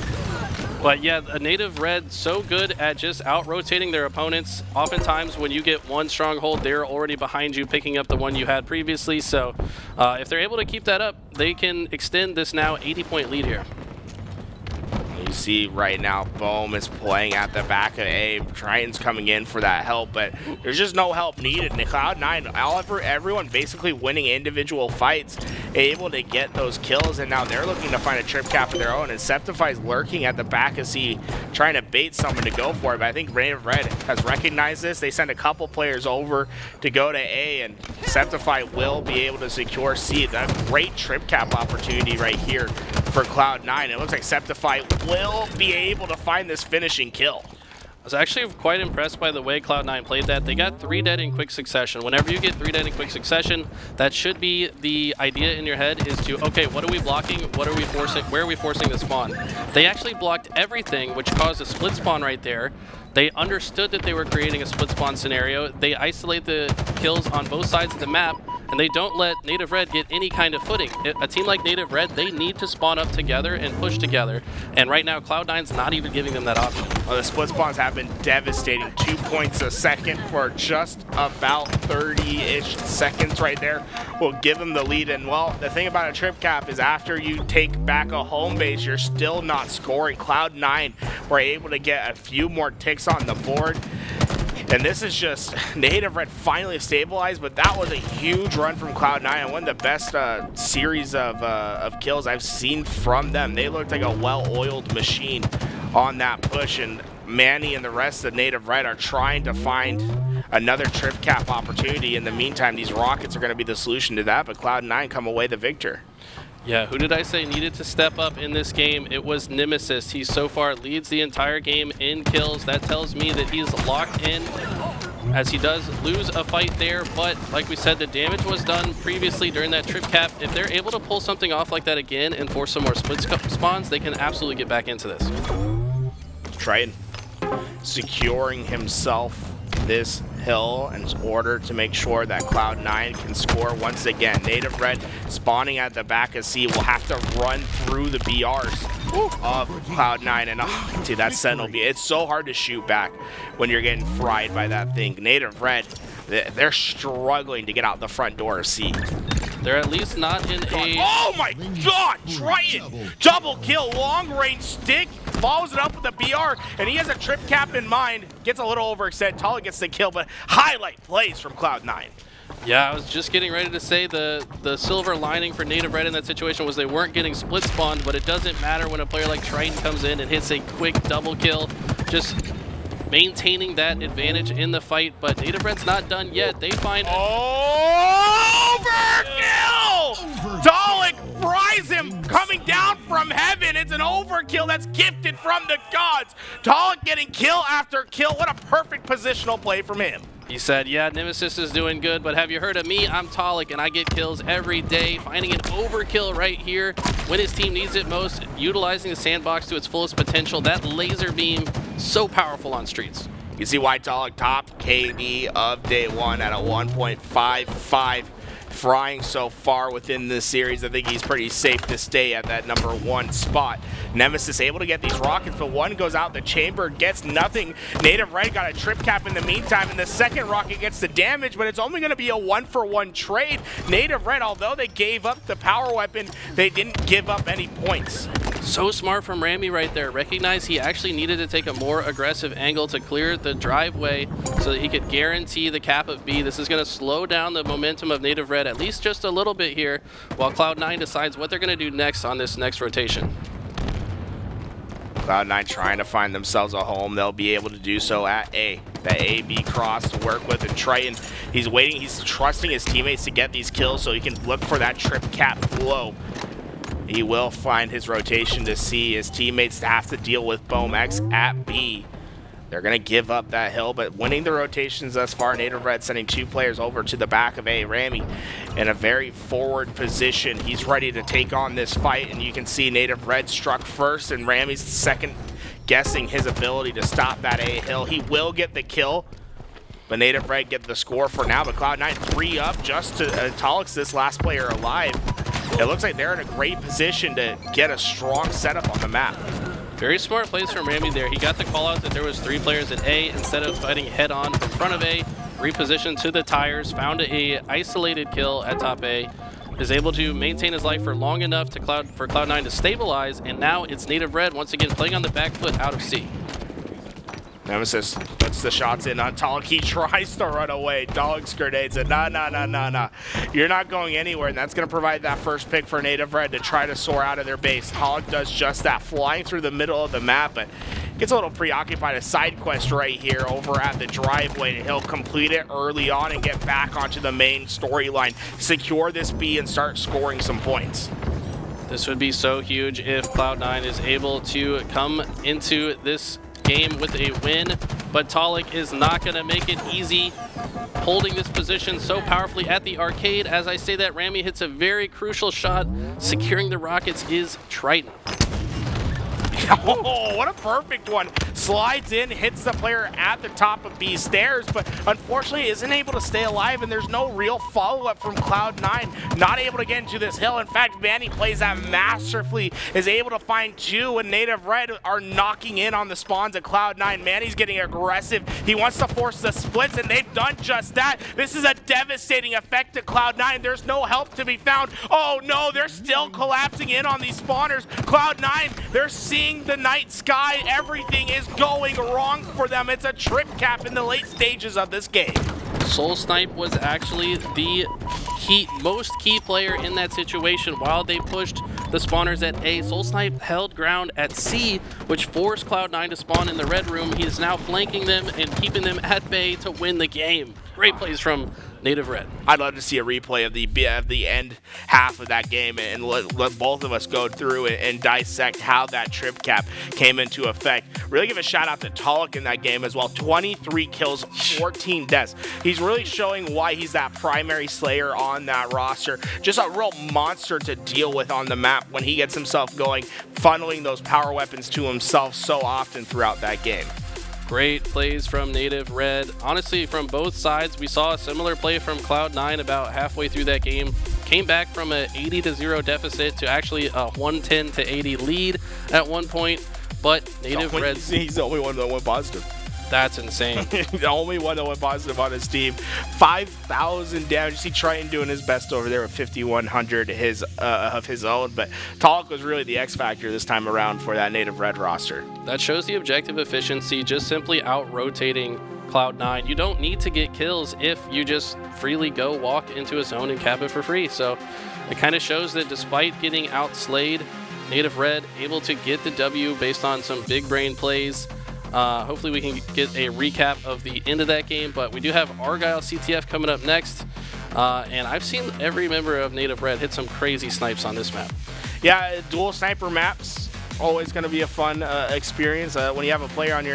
But yeah, a Native Red so good at just out-rotating their opponents. Oftentimes when you get one stronghold, they're already behind you, picking up the one you had previously. So if they're able to keep that up, they can extend this now 80-point lead here. You see right now, Boam is playing at the back of A. Triton's coming in for that help, but there's just no help needed. And Cloud9, everyone basically winning individual fights, able to get those kills, and now they're looking to find a trip cap of their own. And Sceptify's lurking at the back of C, trying to bait someone to go for it. But I think Native Red has recognized this. They send a couple players over to go to A, and Sceptify will be able to secure C. That great trip cap opportunity right here for Cloud9. It looks like Sceptify will be able to find this finishing kill. I was actually quite impressed by the way Cloud9 played that. They got 3 dead in quick succession. Whenever you get 3 dead in quick succession, that should be the idea in your head is to, okay, what are we blocking? What are we forcing? Where are we forcing the spawn? They actually blocked everything, which caused a split spawn right there. They understood that they were creating a split spawn scenario. They isolate the kills on both sides of the map, and they don't let Native Red get any kind of footing. A team like Native Red, they need to spawn up together and push together. And right now, Cloud9's not even giving them that option. Well, the split spawns have been devastating. 2 points a second for just about 30-ish seconds right there will give them the lead. And, well, the thing about a trip cap is after you take back a home base, you're still not scoring. Cloud9 were able to get a few more ticks on the board. And this is just Native Red finally stabilized, but that was a huge run from Cloud9 and one of the best series of kills I've seen from them. They looked like a well-oiled machine on that push, and Manny and the rest of Native Red are trying to find another trip cap opportunity. In the meantime, these rockets are going to be the solution to that, but Cloud9 come away the victor. Yeah, who did I say needed to step up in this game? It was Nemassist. He so far leads the entire game in kills. That tells me that he's locked in, as he does lose a fight there. But like we said, the damage was done previously during that trip cap. If they're able to pull something off like that again and force some more split spawns, they can absolutely get back into this. Triton securing himself this hill in order to make sure that Cloud9 can score once again. Native Red spawning at the back of C will have to run through the BRs of Cloud9, and oh, dude, that Sentinel B, it's so hard to shoot back when you're getting fried by that thing. Native Red, they're struggling to get out the front door of C. They're at least not in a... Oh my God! Triton! Double kill, long range stick, follows it up with a BR, and he has a trip cap in mind. Gets a little overextended. Taulek gets the kill, but highlight plays from Cloud9. Yeah, I was just getting ready to say the silver lining for Native Red in that situation was they weren't getting split spawned, but it doesn't matter when a player like Triton comes in and hits a quick double kill. Just maintaining that advantage in the fight, but Native Red's not done yet. They find... Overkill! Taulek fries him coming down from heaven. It's an overkill that's gifted from the gods. Taulek getting kill after kill. What a perfect positional play from him. He said, yeah, Nemassist is doing good, but have you heard of me? I'm Taulek, and I get kills every day. Finding an overkill right here when his team needs it most, utilizing the sandbox to its fullest potential. That laser beam, so powerful on streets. You see why Taulek top KD of day one at a 1.55. Frying so far within this series. I think he's pretty safe to stay at that #1 spot. Nemassist able to get these rockets, but one goes out the chamber, gets nothing. Native Red got a trip cap in the meantime, and the second rocket gets the damage, but it's only going to be a 1-for-1 trade. Native Red, although they gave up the power weapon, they didn't give up any points. So smart from Rammyy right there. Recognize he actually needed to take a more aggressive angle to clear the driveway so that he could guarantee the cap of B. This is going to slow down the momentum of Native Red at least just a little bit here, while Cloud9 decides what they're going to do next on this next rotation. Cloud9 trying to find themselves a home. They'll be able to do so at A. The A-B cross to work with, and Triton, he's waiting, he's trusting his teammates to get these kills so he can look for that trip cap low. He will find his rotation to C. His teammates have to deal with Boamx at B. They're going to give up that hill, but winning the rotations thus far, Native Red sending 2 players over to the back of A. Rammyy in a very forward position. He's ready to take on this fight, and you can see Native Red struck first, and Rammy's second guessing his ability to stop that A hill. He will get the kill, but Native Red get the score for now, but Cloud9 3 up just to Taulek's this last player alive. It looks like they're in a great position to get a strong setup on the map. Very smart plays from Rammyy there. He got the call out that there was 3 players at A. Instead of fighting head on in front of A, repositioned to the tires, found a isolated kill at top A, is able to maintain his life for long enough to for Cloud9 to stabilize, and now it's Native Red once again playing on the back foot out of C. Nemassist puts the shots in on Taulek. He tries to run away. Taulek's grenades it. Nah. You're not going anywhere, and that's going to provide that first pick for Native Red to try to soar out of their base. Taulek does just that, flying through the middle of the map, but gets a little preoccupied. A side quest right here over at the driveway. He'll complete it early on and get back onto the main storyline. Secure this B and start scoring some points. This would be so huge if Cloud9 is able to come into this game with a win, but Taulek is not going to make it easy, holding this position so powerfully at the arcade. As I say that, Rammyy hits a very crucial shot. Securing the rockets is Triton. Oh, what a perfect one. Slides in, hits the player at the top of B stairs, but unfortunately isn't able to stay alive, and there's no real follow-up from Cloud9. Not able to get into this hill. In fact, Manny plays that masterfully, is able to find 2, and Native Red are knocking in on the spawns at Cloud9. Manny's getting aggressive. He wants to force the splits, and they've done just that. This is a devastating effect to Cloud9. There's no help to be found. Oh no, they're still collapsing in on these spawners. Cloud9, they're seeing the night sky. Everything is going wrong for them. It's a trip cap in the late stages of this game. SoulSnipe was actually the most key player in that situation while they pushed the spawners at A. SoulSnipe held ground at C, which forced Cloud9 to spawn in the red room. He is now flanking them and keeping them at bay to win the game. Great plays from Native Red. I'd love to see a replay of the end half of that game and let both of us go through it and dissect how that trip cap came into effect. Really give a shout out to Taulek in that game as well. 23 kills, 14 deaths. He's really showing why he's that primary slayer on that roster. Just a real monster to deal with on the map when he gets himself going, funneling those power weapons to himself so often throughout that game. Great plays from Native Red. Honestly, from both sides, we saw a similar play from Cloud9 about halfway through that game. Came back from an 80-0 deficit to actually a 110-80 lead at one point, but Native Red... He's the only one that went positive. That's insane. The only one that went positive on his team. 5,000 damage. You see Triton doing his best over there with 5,100 of his own, but Taulek was really the X factor this time around for that Native Red roster. That shows the objective efficiency, just simply out-rotating Cloud9. You don't need to get kills if you just freely go walk into a zone and cap it for free. So it kind of shows that despite getting outslayed, Native Red able to get the W based on some big brain plays. Hopefully we can get a recap of the end of that game, but we do have Argyle CTF coming up next, and I've seen every member of Native Red hit some crazy snipes on this map. Yeah, dual sniper maps, always going to be a fun experience when you have a player on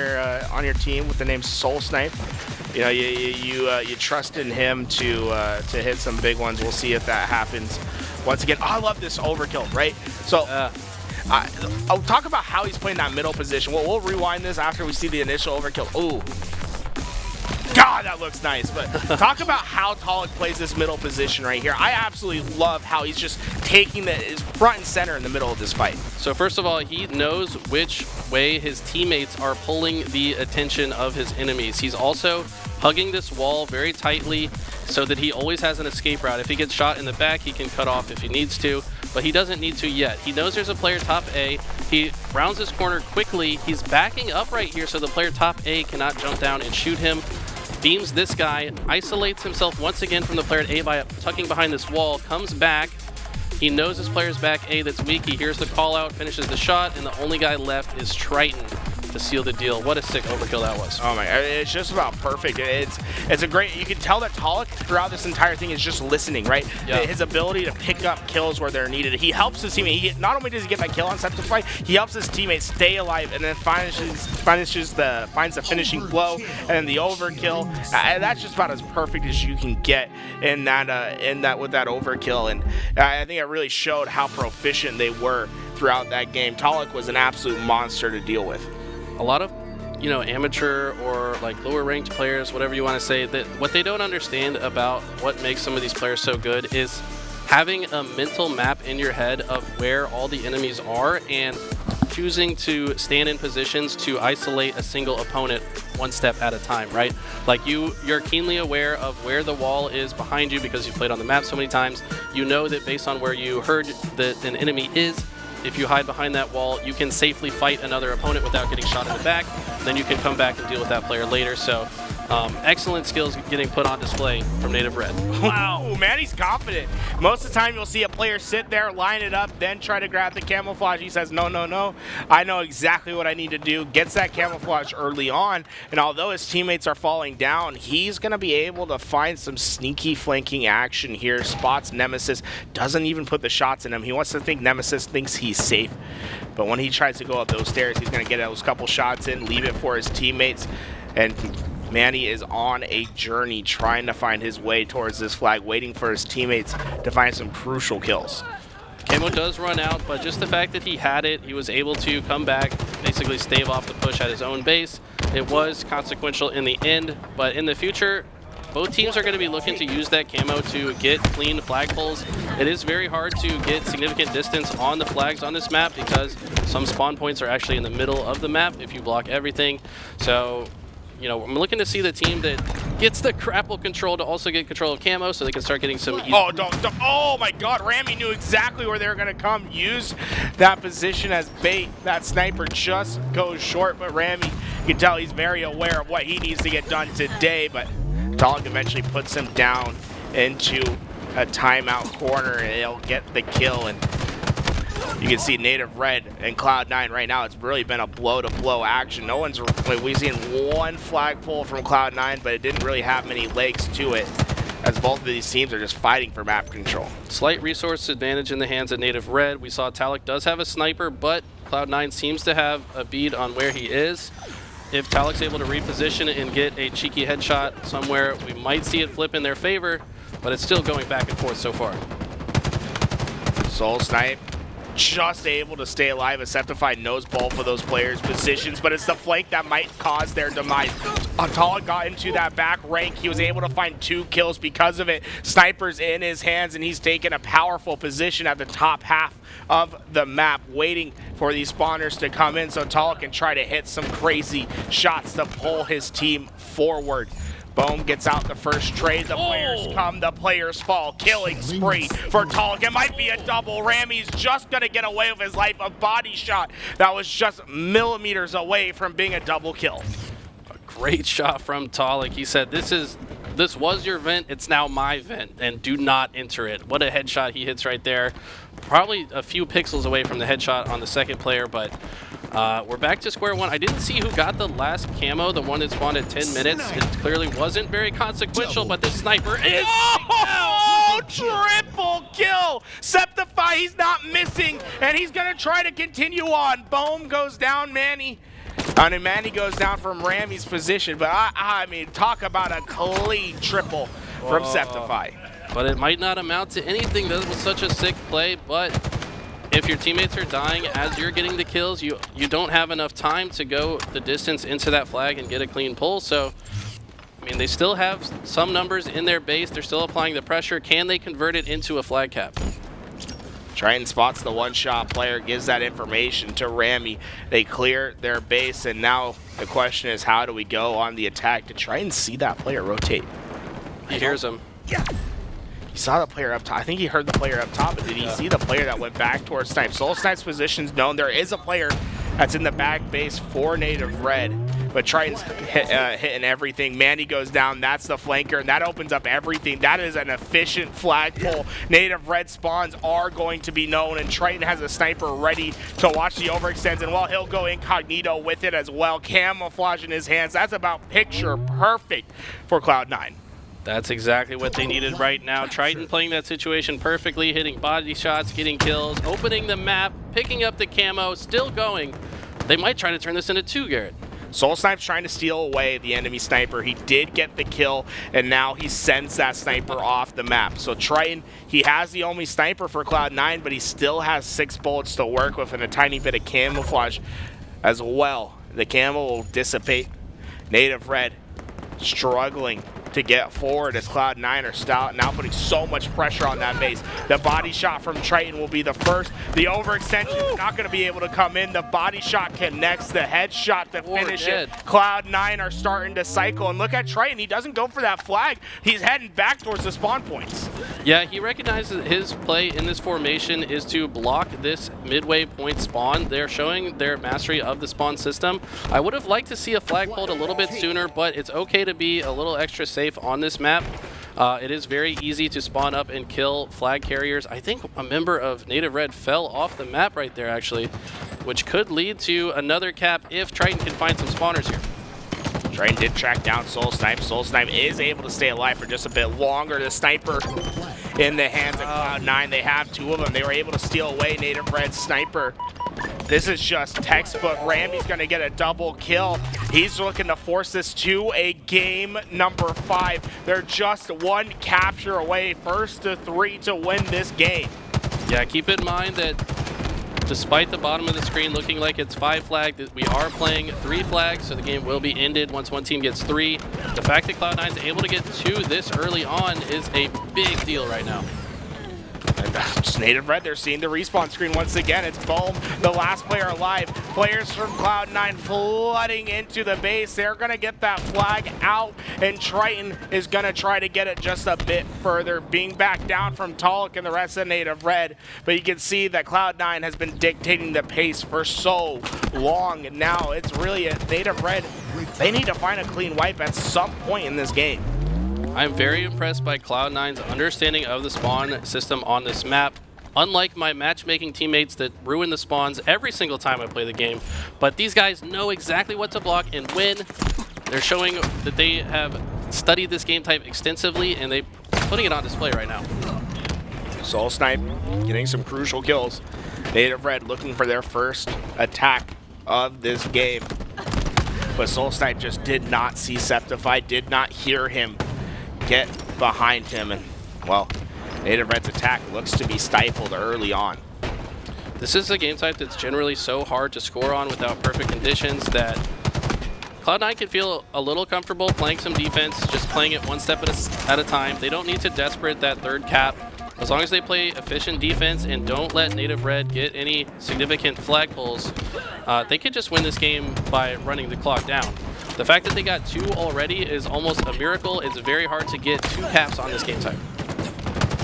your team with the name SoulSnipe. You know, you trust in him to hit some big ones. We'll see if that happens once again. Oh, I love this overkill, right? So. I'll talk about how he's playing that middle position. We'll rewind this after we see the initial overkill. Ooh. God, that looks nice. But talk about how Taulek plays this middle position right here. I absolutely love how he's just taking his front and center in the middle of this fight. So first of all, he knows which way his teammates are pulling the attention of his enemies. He's also hugging this wall very tightly so that he always has an escape route. If he gets shot in the back, he can cut off if he needs to, but he doesn't need to yet. He knows there's a player top A. He rounds this corner quickly. He's backing up right here so the player top A cannot jump down and shoot him. Beams this guy, isolates himself once again from the player at A by tucking behind this wall, comes back. He knows his player's back A that's weak. He hears the call out, finishes the shot, and the only guy left is Triton. to seal the deal. What a sick overkill that was. Oh my, it's just about perfect. It's a great, you can tell that Taulek throughout this entire thing is just listening, right? Yeah. His ability to pick up kills where they're needed. He helps his teammate. Not only does he get that kill on Sceptify, he helps his teammate stay alive and then finds the finishing blow and then the overkill. That's just about as perfect as you can get in that with that overkill. And I think it really showed how proficient they were throughout that game. Taulek was an absolute monster to deal with. A lot of, you know, amateur or like lower ranked players, whatever you want to say, that what they don't understand about what makes some of these players so good is having a mental map in your head of where all the enemies are and choosing to stand in positions to isolate a single opponent one step at a time, right? Like you're keenly aware of where the wall is behind you because you've played on the map so many times. You know that based on where you heard that an enemy is, if you hide behind that wall, you can safely fight another opponent without getting shot in the back. Then you can come back and deal with that player later. So excellent skills getting put on display from Native Red. Wow, Manny's confident. Most of the time you'll see a player sit there, line it up, then try to grab the camouflage. He says, no, no, no. I know exactly what I need to do. Gets that camouflage early on. And although his teammates are falling down, he's going to be able to find some sneaky flanking action here. Spots Nemassist. Doesn't even put the shots in him. He wants to think Nemassist thinks he's safe. But when he tries to go up those stairs, he's going to get those couple shots in, leave it for his teammates. And Manny is on a journey trying to find his way towards this flag, waiting for his teammates to find some crucial kills. Camo does run out, but just the fact that he had it, he was able to come back, basically stave off the push at his own base. It was consequential in the end, but in the future, both teams are going to be looking to use that camo to get clean flagpoles. It is very hard to get significant distance on the flags on this map because some spawn points are actually in the middle of the map if you block everything. So, you know, I'm looking to see the team that gets the grapple control to also get control of camo so they can start getting some easy. Oh my god, Rammyy knew exactly where they were going to come. Use that position as bait. That sniper just goes short, but Rammyy, you can tell he's very aware of what he needs to get done today, but Taulek eventually puts him down into a timeout corner and he'll get the kill. And you can see Native Red and Cloud9 right now. It's really been a blow-to-blow action. No one's, we've seen one flagpole from Cloud9, but it didn't really have many legs to it, as both of these teams are just fighting for map control. Slight resource advantage in the hands of Native Red. We saw Taulek does have a sniper, but Cloud9 seems to have a bead on where he is. If Taulek's able to reposition and get a cheeky headshot somewhere, we might see it flip in their favor, but it's still going back and forth so far. SoulSnipe just able to stay alive as Sceptify knows both of those players' positions, but it's the flank that might cause their demise. Taulek got into that back rank. He was able to find 2 kills because of it. Sniper's in his hands, and he's taken a powerful position at the top half of the map, waiting for these spawners to come in so Taulek can try to hit some crazy shots to pull his team forward. Boam gets out the first trade. The players come, the players fall. Killing spree for Taulek. It might be a double. Rammy's just going to get away with his life. A body shot that was just millimeters away from being a double kill. A great shot from Taulek. He said, this was your vent, it's now my vent, and do not enter it. What a headshot he hits right there. Probably a few pixels away from the headshot on the second player, but we're back to square one. I didn't see who got the last camo, the one that spawned at 10 minutes. It clearly wasn't very consequential, but this sniper is... Oh, triple kill! Sceptify, he's not missing, and he's going to try to continue on. Boam goes down, Manny. And Manny goes down from Rammy's position, but I mean, talk about a clean triple from Sceptify. But it might not amount to anything. That was such a sick play, but if your teammates are dying as you're getting the kills, you don't have enough time to go the distance into that flag and get a clean pull. So, I mean, they still have some numbers in their base. They're still applying the pressure. Can they convert it into a flag cap? Triton spots the one-shot player, gives that information to Rammyy. They clear their base, and now the question is, how do we go on the attack to try and see that player rotate? He hears him. Yeah. He saw the player up top. I think he heard the player up top, but did he see the player that went back towards Snipe? SoulSnipe's position's known. There is a player that's in the back base for Native Red. but Triton's hitting everything. Manny goes down. That's the flanker, and that opens up everything. That is an efficient flagpole. Native Red spawns are going to be known, and Triton has a sniper ready to watch the overextends, and well, he'll go incognito with it as well. Camouflage in his hands. That's about picture perfect for Cloud9. That's exactly what they needed right now. Triton playing that situation perfectly, hitting body shots, getting kills, opening the map, picking up the camo, still going. They might try to turn this into 2, Garrett. SoulSnipe's trying to steal away the enemy sniper. He did get the kill, and now he sends that sniper off the map. So Triton, he has the only sniper for Cloud9, but he still has 6 bullets to work with and a tiny bit of camouflage as well. The camo will dissipate. Native Red struggling to get forward as Cloud9 are stout, now putting so much pressure on that base. The body shot from Triton will be the first. The overextension is not going to be able to come in. The body shot connects, the headshot to finish it. Cloud9 are starting to cycle, and look at Triton. He doesn't go for that flag. He's heading back towards the spawn points. Yeah, he recognizes his play in this formation is to block this midway point spawn. They're showing their mastery of the spawn system. I would have liked to see a flag pulled a little bit sooner, but it's okay to be a little extra safe on this map. It is very easy to spawn up and kill flag carriers. I think a member of Native Red fell off the map right there, actually, which could lead to another cap if Triton can find some spawners here. Triton did track down SoulSnipe. SoulSnipe is able to stay alive for just a bit longer. The sniper in the hands of Cloud9. They have 2 of them. They were able to steal away Native Red's sniper. This is just textbook. Rammy's going to get a double kill. He's looking to force this to a game number 5. They're just 1 capture away, first to 3 to win this game. Yeah, keep in mind that despite the bottom of the screen looking like it's 5 flag, we are playing 3 flags, so the game will be ended once one team gets 3. The fact that Cloud9 is able to get 2 this early on is a big deal right now. And just Native Red, they're seeing the respawn screen once again. It's Boam, the last player alive. Players from Cloud9 flooding into the base. They're going to get that flag out, and Triton is going to try to get it just a bit further, being back down from Taulek and the rest of Native Red. But you can see that Cloud9 has been dictating the pace for so long, and now it's really a Native Red. They need to find a clean wipe at some point in this game. I'm very impressed by Cloud9's understanding of the spawn system on this map. Unlike my matchmaking teammates that ruin the spawns every single time I play the game, but these guys know exactly what to block and when. They're showing that they have studied this game type extensively, and they're putting it on display right now. SoulSnipe getting some crucial kills. Native Red looking for their first attack of this game. But SoulSnipe just did not see Sceptify, did not hear him get behind him, and well, Native Red's attack looks to be stifled early on. This is a game type that's generally so hard to score on without perfect conditions that Cloud9 can feel a little comfortable playing some defense, just playing it 1 step at a time. They don't need to desperate that 3rd cap. As long as they play efficient defense and don't let Native Red get any significant flag pulls, they could just win this game by running the clock down. The fact that they got 2 already is almost a miracle. It's very hard to get 2 caps on this game type.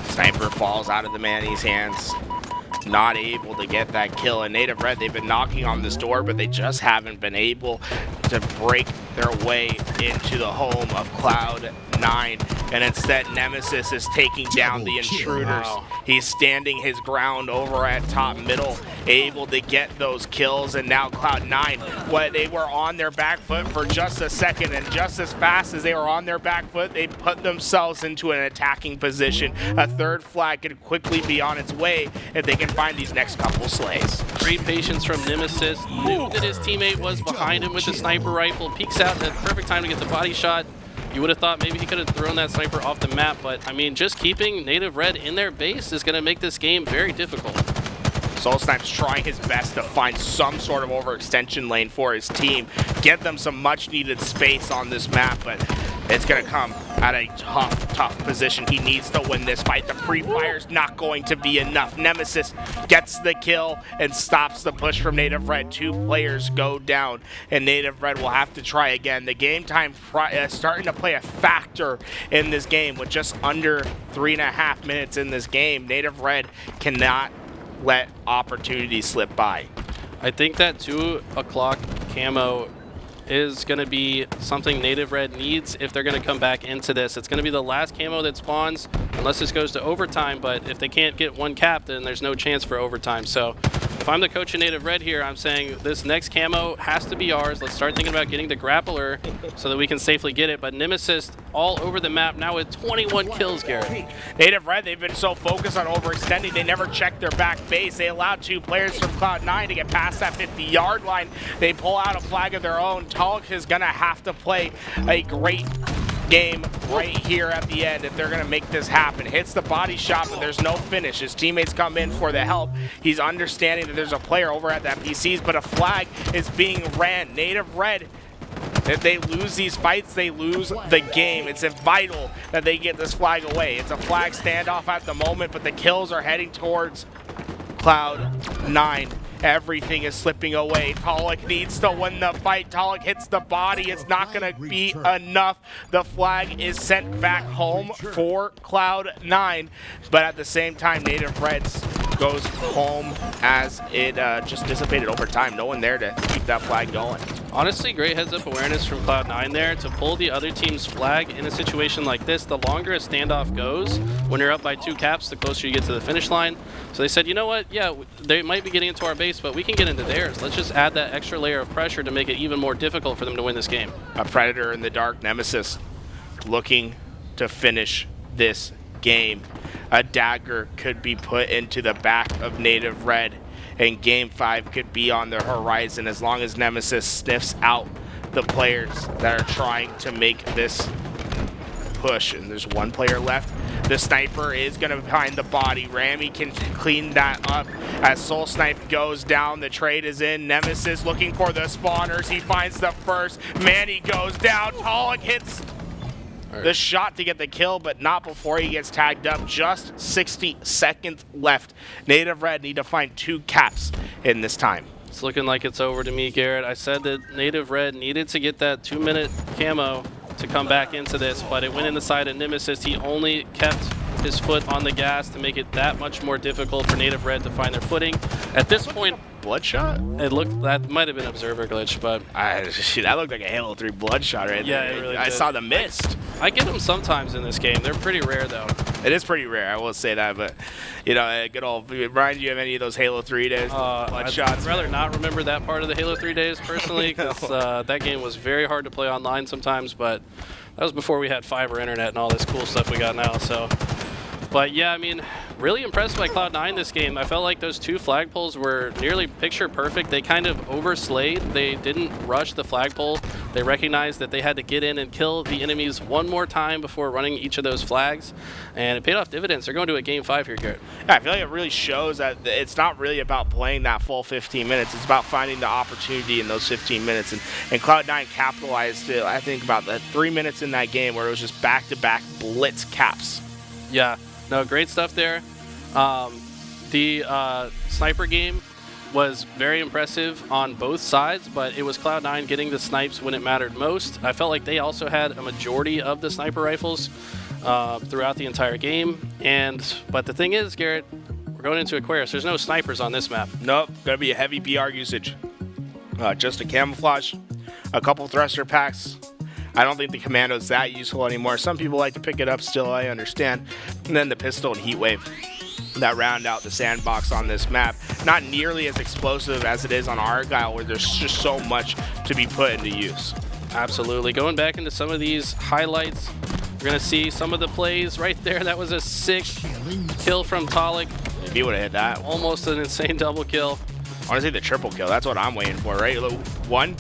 Sniper falls out of the Manny's hands. Not able to get that kill. And Native Red, they've been knocking on this door, but they just haven't been able to break their way into the home of Cloud9. And instead, Nemassist is taking down the intruders. Wow. He's standing his ground over at top middle, able to get those kills. And now Cloud9, they were on their back foot for just a second, and just as fast as they were on their back foot, they put themselves into an attacking position. A 3rd flag could quickly be on its way if they can find these next couple slays. Great patience from Nemassist. Knew that his teammate was behind him with the sniper rifle. Peeks out at the perfect time to get the body shot. You would have thought maybe he could have thrown that sniper off the map, but I mean, just keeping Native Red in their base is going to make this game very difficult. SoulSnipe's trying his best to find some sort of overextension lane for his team, get them some much needed space on this map, but it's going to come at a tough position. He needs to win this fight. The pre-fire's not going to be enough. Nemassist gets the kill and stops the push from Native Red. 2 players go down, and Native Red will have to try again. The game time starting to play a factor in this game with just under 3.5 minutes in this game. Native Red cannot let opportunities slip by. I think that 2 o'clock camo is going to be something Native Red needs if they're going to come back into this. It's going to be the last camo that spawns unless this goes to overtime, but if they can't get one cap, then there's no chance for overtime. So if I'm the coach of Native Red here, I'm saying this next camo has to be ours. Let's start thinking about getting the grappler so that we can safely get it. But Nemassist all over the map now with 21 kills, Garrett. Native Red, they've been so focused on overextending, they never checked their back base. They allowed 2 players from Cloud9 to get past that 50-yard line. They pull out a flag of their own. Taulek is going to have to play a great game right here at the end if they're going to make this happen. Hits the body shot, but there's no finish. His teammates come in for the help. He's understanding that there's a player over at that PCs, but a flag is being ran. Native Red, if they lose these fights, they lose the game. It's vital that they get this flag away. It's a flag standoff at the moment, but the kills are heading towards Cloud9. Everything is slipping away. Taulek needs to win the fight. Taulek hits the body. It's not going to be enough. The flag is sent back home for Cloud9. But at the same time, Native Reds goes home as it just dissipated over time. No one there to keep that flag going. Honestly, great heads-up awareness from Cloud9 there to pull the other team's flag in a situation like this. The longer a standoff goes, when you're up by 2 caps, the closer you get to the finish line. So they said, you know what? Yeah, they might be getting into our base, but we can get into theirs. Let's just add that extra layer of pressure to make it even more difficult for them to win this game. A Predator in the dark, Nemassist looking to finish this game. A dagger could be put into the back of Native Red, and Game 5 could be on the horizon as long as Nemassist sniffs out the players that are trying to make this push. And there's 1 player left. The sniper is going to find the body. Rammyy can clean that up as SoulSnipe goes down. The trade is in. Nemassist looking for the spawners. He finds the first. Manny goes down. Taulek hits the shot to get the kill, but not before he gets tagged up. Just 60 seconds left. Native Red need to find 2 caps in this time. It's looking like it's over to me, Garrett. I said that Native Red needed to get that 2-minute camo to come back into this, but it went in the side of Nemassist. He only kept his foot on the gas to make it that much more difficult for Native Red to find their footing. At this point, Bloodshot? it looked, that might have been observer glitch, but that looked like a Halo 3 Bloodshot right there. Yeah, it really I did. saw the mist. I get them sometimes in this game. They're pretty rare though. It is pretty rare, I will say that, but you know, good old Brian, do you have any of those Halo 3 days? I'd rather not remember that part of the Halo 3 days personally, because that game was very hard to play online sometimes, but that was before we had fiber internet and all this cool stuff we got now. So, but yeah, I mean, really impressed by Cloud9 this game. I felt like those 2 flagpoles were nearly picture perfect. They kind of overslayed. They didn't rush the flagpole. They recognized that they had to get in and kill the enemies one more time before running each of those flags, and it paid off dividends. They're going to a Game 5 here, Garrett. Yeah, I feel like it really shows that it's not really about playing that full 15 minutes. It's about finding the opportunity in those 15 minutes, and Cloud9 capitalized, I think, about the 3 minutes in that game where it was just back-to-back blitz caps. Yeah. No, great stuff there. The sniper game was very impressive on both sides, but it was Cloud9 getting the snipes when it mattered most. I felt like they also had a majority of the sniper rifles throughout the entire game. But the thing is, Garrett, we're going into Aquarius. There's no snipers on this map. Nope, gonna be a heavy BR usage. Just a camouflage, a couple thruster packs. I don't think the commando's that useful anymore. Some people like to pick it up still, I understand. And then the pistol and heat wave that round out the sandbox on this map. Not nearly as explosive as it is on Argyle, where there's just so much to be put into use. Absolutely. Going back into some of these highlights, we're going to see some of the plays right there. That was a sick kill from Taulek. If he would have hit that. Almost an insane double kill. I want to see the triple kill. That's what I'm waiting for, right? 1,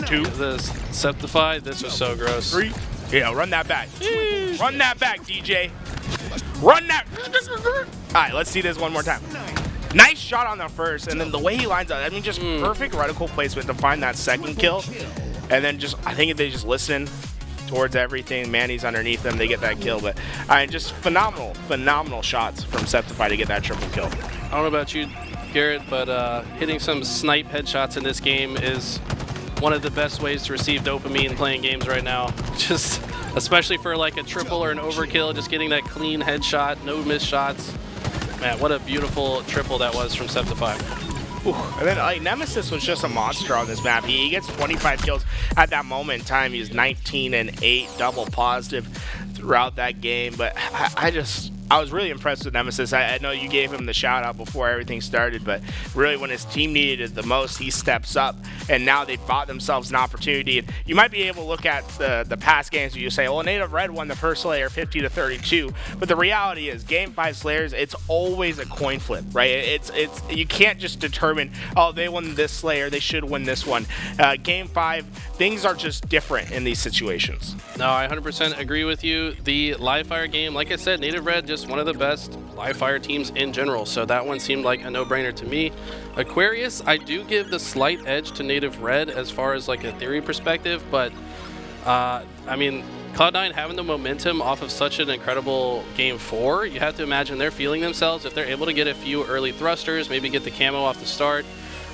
2. The Sceptify, this was so gross. 3. Yeah, run that back. Run that back, DJ. Run that. All right, let's see this one more time. Nice shot on the first, and then the way he lines up, I mean, just perfect reticle placement to find that second kill. And then just, I think they just listen towards everything. Manny's underneath them, they get that kill. But just phenomenal shots from Sceptify to get that triple kill. I don't know about you, Garrett, but hitting some snipe headshots in this game is one of the best ways to receive dopamine playing games right now. Just, especially for like a triple or an overkill, just getting that clean headshot, no missed shots. Man, what a beautiful triple that was from Sceptify. And then like Nemassist was just a monster on this map. He gets 25 kills at that moment in time. He was 19 and 8, double positive throughout that game. But I was really impressed with Nemassist. I know you gave him the shout out before everything started, but really when his team needed it the most, he steps up, and now they've bought themselves an opportunity. And you might be able to look at the past games where you say, well, Native Red won the first Slayer 50-32, but the reality is Game 5 Slayers, it's always a coin flip, right? It's you can't just determine, oh, they won this Slayer, they should win this one. Game 5, things are just different in these situations. No, I 100% agree with you. The live fire game, like I said, Native Red just one of the best live fire teams in general, so that one seemed like a no-brainer to me. Aquarius, I do give the slight edge to Native Red as far as like a theory perspective, but I mean, Cloud9 having the momentum off of such an incredible Game 4, you have to imagine they're feeling themselves. If they're able to get a few early thrusters, maybe get the camo off the start,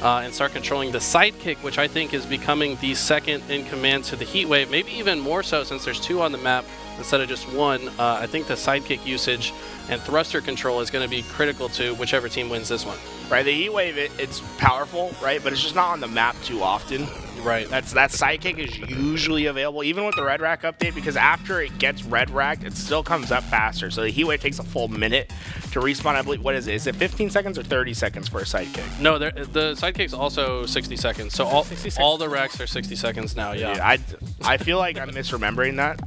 and start controlling the sidekick, which I think is becoming the second in command to the Heatwave, maybe even more so since there's 2 on the map instead of just 1. I think the sidekick usage and thruster control is going to be critical to whichever team wins this one. Right, the Heatwave, it's powerful, right, but it's just not on the map too often. Right. That sidekick is usually available, even with the Red Rack update, because after it gets Red Racked, it still comes up faster. So the Heatwave takes a full minute to respawn. I believe, what is it? Is it 15 seconds or 30 seconds for a sidekick? No, the sidekick's also 60 seconds. So all the racks are 60 seconds now, yeah. Dude, I feel like I'm misremembering that.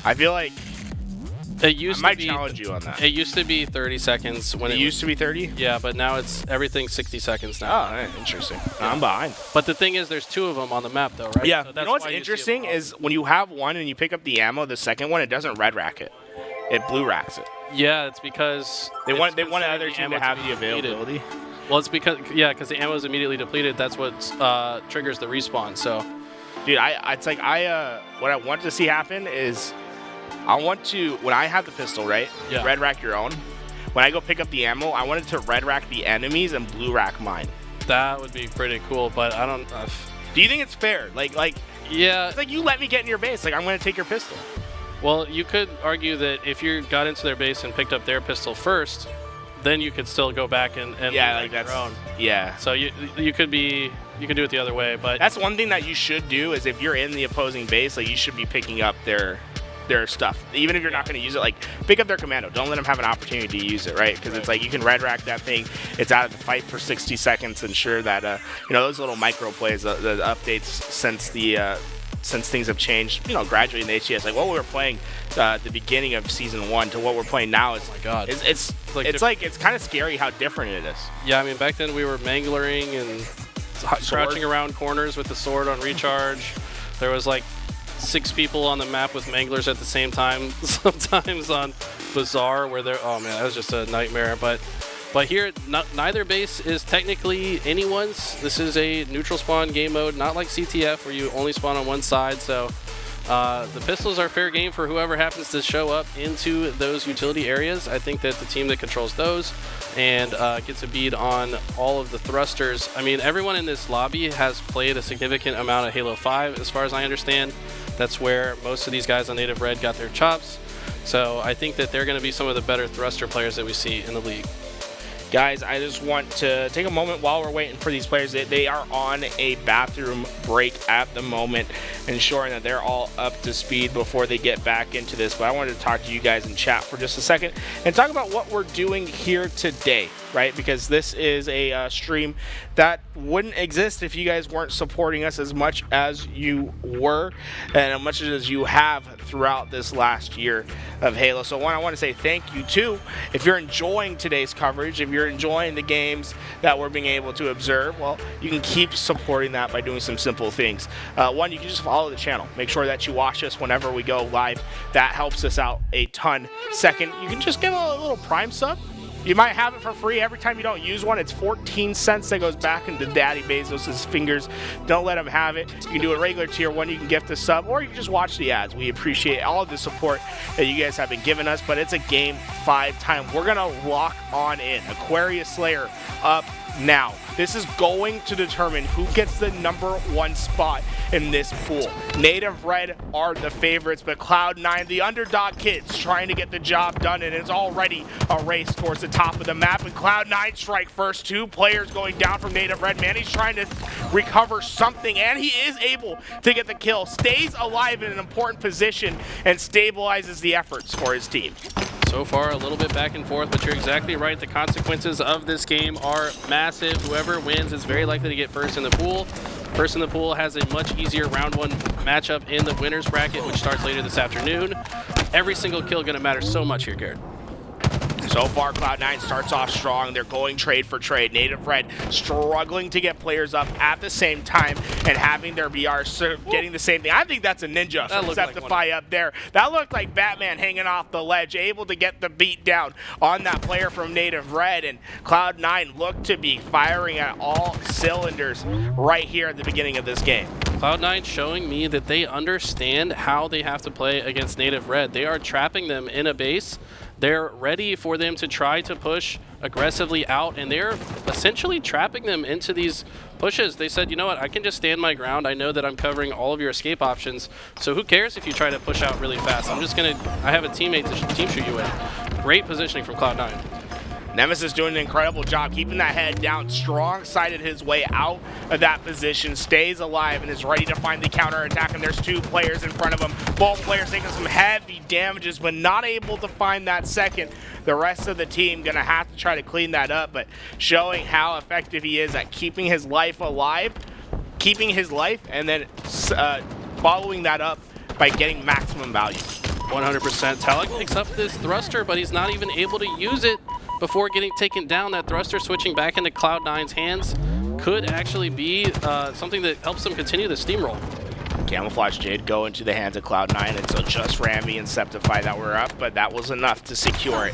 I feel like I might challenge you on that. It used to be 30 seconds. When it used to be 30? Yeah, but now it's everything 60 seconds now. Oh, interesting. Yeah. I'm behind. But the thing is, there's 2 of them on the map, though, right? Yeah. So you know what's interesting is when you have one and you pick up the ammo, the second one, it doesn't red rack it. It blue racks it. Yeah, it's because they want other team to have the availability. Well, it's because the ammo is immediately depleted. That's what triggers the respawn. So, dude, what I want to see happen is, I want to, when I have the pistol, right? Yeah. Red rack your own. When I go pick up the ammo, I want it to red rack the enemies and blue rack mine. That would be pretty cool, but I don't. Do you think it's fair? Yeah. It's like you let me get in your base. Like, I'm going to take your pistol. Well, you could argue that if you got into their base and picked up their pistol first, then you could still go back and yeah, like that's your own. Yeah. So you could do it the other way, but that's one thing that you should do is if you're in the opposing base, like you should be picking up their stuff, even if you're not going to use it. Like, pick up their commando. Don't let them have an opportunity to use it, right? Because it's like you can red rack that thing. It's out of the fight for 60 seconds. Ensure that those little micro plays, the updates since things have changed, gradually in the HCS. Like what we were playing at the beginning of season 1 to what we're playing now is, oh my God, it's kind of scary how different it is. Yeah, I mean back then we were manglering and crouching around corners with the sword on recharge. There was like 6 people on the map with manglers at the same time. Sometimes on Bazaar where they're, oh man, that was just a nightmare. But here, neither base is technically anyone's. This is a neutral spawn game mode, not like CTF where you only spawn on one side. So the pistols are fair game for whoever happens to show up into those utility areas. I think that the team that controls those and gets a bead on all of the thrusters. I mean, everyone in this lobby has played a significant amount of Halo 5, as far as I understand. That's where most of these guys on Native Red got their chops. So I think that they're going to be some of the better thruster players that we see in the league. Guys, I just want to take a moment while we're waiting for these players. They are on a bathroom break at the moment, ensuring that they're all up to speed before they get back into this. But I wanted to talk to you guys in chat for just a second and talk about what we're doing here today, right? Because this is a stream that wouldn't exist if you guys weren't supporting us as much as you were and as much as you have throughout this last year of Halo. So one, I want to say thank you. Two, if you're enjoying today's coverage, if you're enjoying the games that we're being able to observe, well, you can keep supporting that by doing some simple things. One, you can just follow the channel. Make sure that you watch us whenever we go live. That helps us out a ton. Second, you can just give a little Prime sub. You might have it for free every time you don't use one. It's 14 cents that goes back into Daddy Bezos' fingers. Don't let him have it. You can do a regular tier 1. You can gift a sub, or you can just watch the ads. We appreciate all of the support that you guys have been giving us, but it's a Game 5 time. We're going to lock on in. Aquarius Slayer up now. This is going to determine who gets the #1 spot in this pool. Native Red are the favorites, but Cloud9, the underdog kids, trying to get the job done, and it's already a race towards the top of the map. And Cloud9 strike first, 2 players going down from Native Red. Manny's trying to recover something, and he is able to get the kill. Stays alive in an important position and stabilizes the efforts for his team. So far, a little bit back and forth, but you're exactly right. The consequences of this game are massive. Whoever wins is very likely to get first in the pool. First in the pool has a much easier round 1 matchup in the winner's bracket, which starts later this afternoon. Every single kill going to matter so much here, Garrett. So far, Cloud9 starts off strong. They're going trade for trade. Native Red struggling to get players up at the same time and having their BRs getting the same thing. I think that's a ninja from Sceptify up there. That looked like Batman hanging off the ledge, able to get the beat down on that player from Native Red. And Cloud9 looked to be firing at all cylinders right here at the beginning of this game. Cloud9 showing me that they understand how they have to play against Native Red. They are trapping them in a base. They're ready for them to try to push aggressively out, and they're essentially trapping them into these pushes. They said, you know what, I can just stand my ground. I know that I'm covering all of your escape options, so who cares if you try to push out really fast? I have a teammate to team shoot you with. Great positioning from Cloud9. Nemassist doing an incredible job keeping that head down, strong-sided his way out of that position, stays alive and is ready to find the counter-attack, and there's 2 players in front of him. Both players taking some heavy damages, but not able to find that second. The rest of the team gonna have to try to clean that up, but showing how effective he is at keeping his life alive, and then following that up by getting maximum value. 100%. Taulek picks up this thruster, but he's not even able to use it before getting taken down. That thruster switching back into Cloud9's hands could actually be something that helps them continue the steamroll. Camouflage did go into the hands of Cloud9, and so just Rammyy and Sceptify that were up, but that was enough to secure it.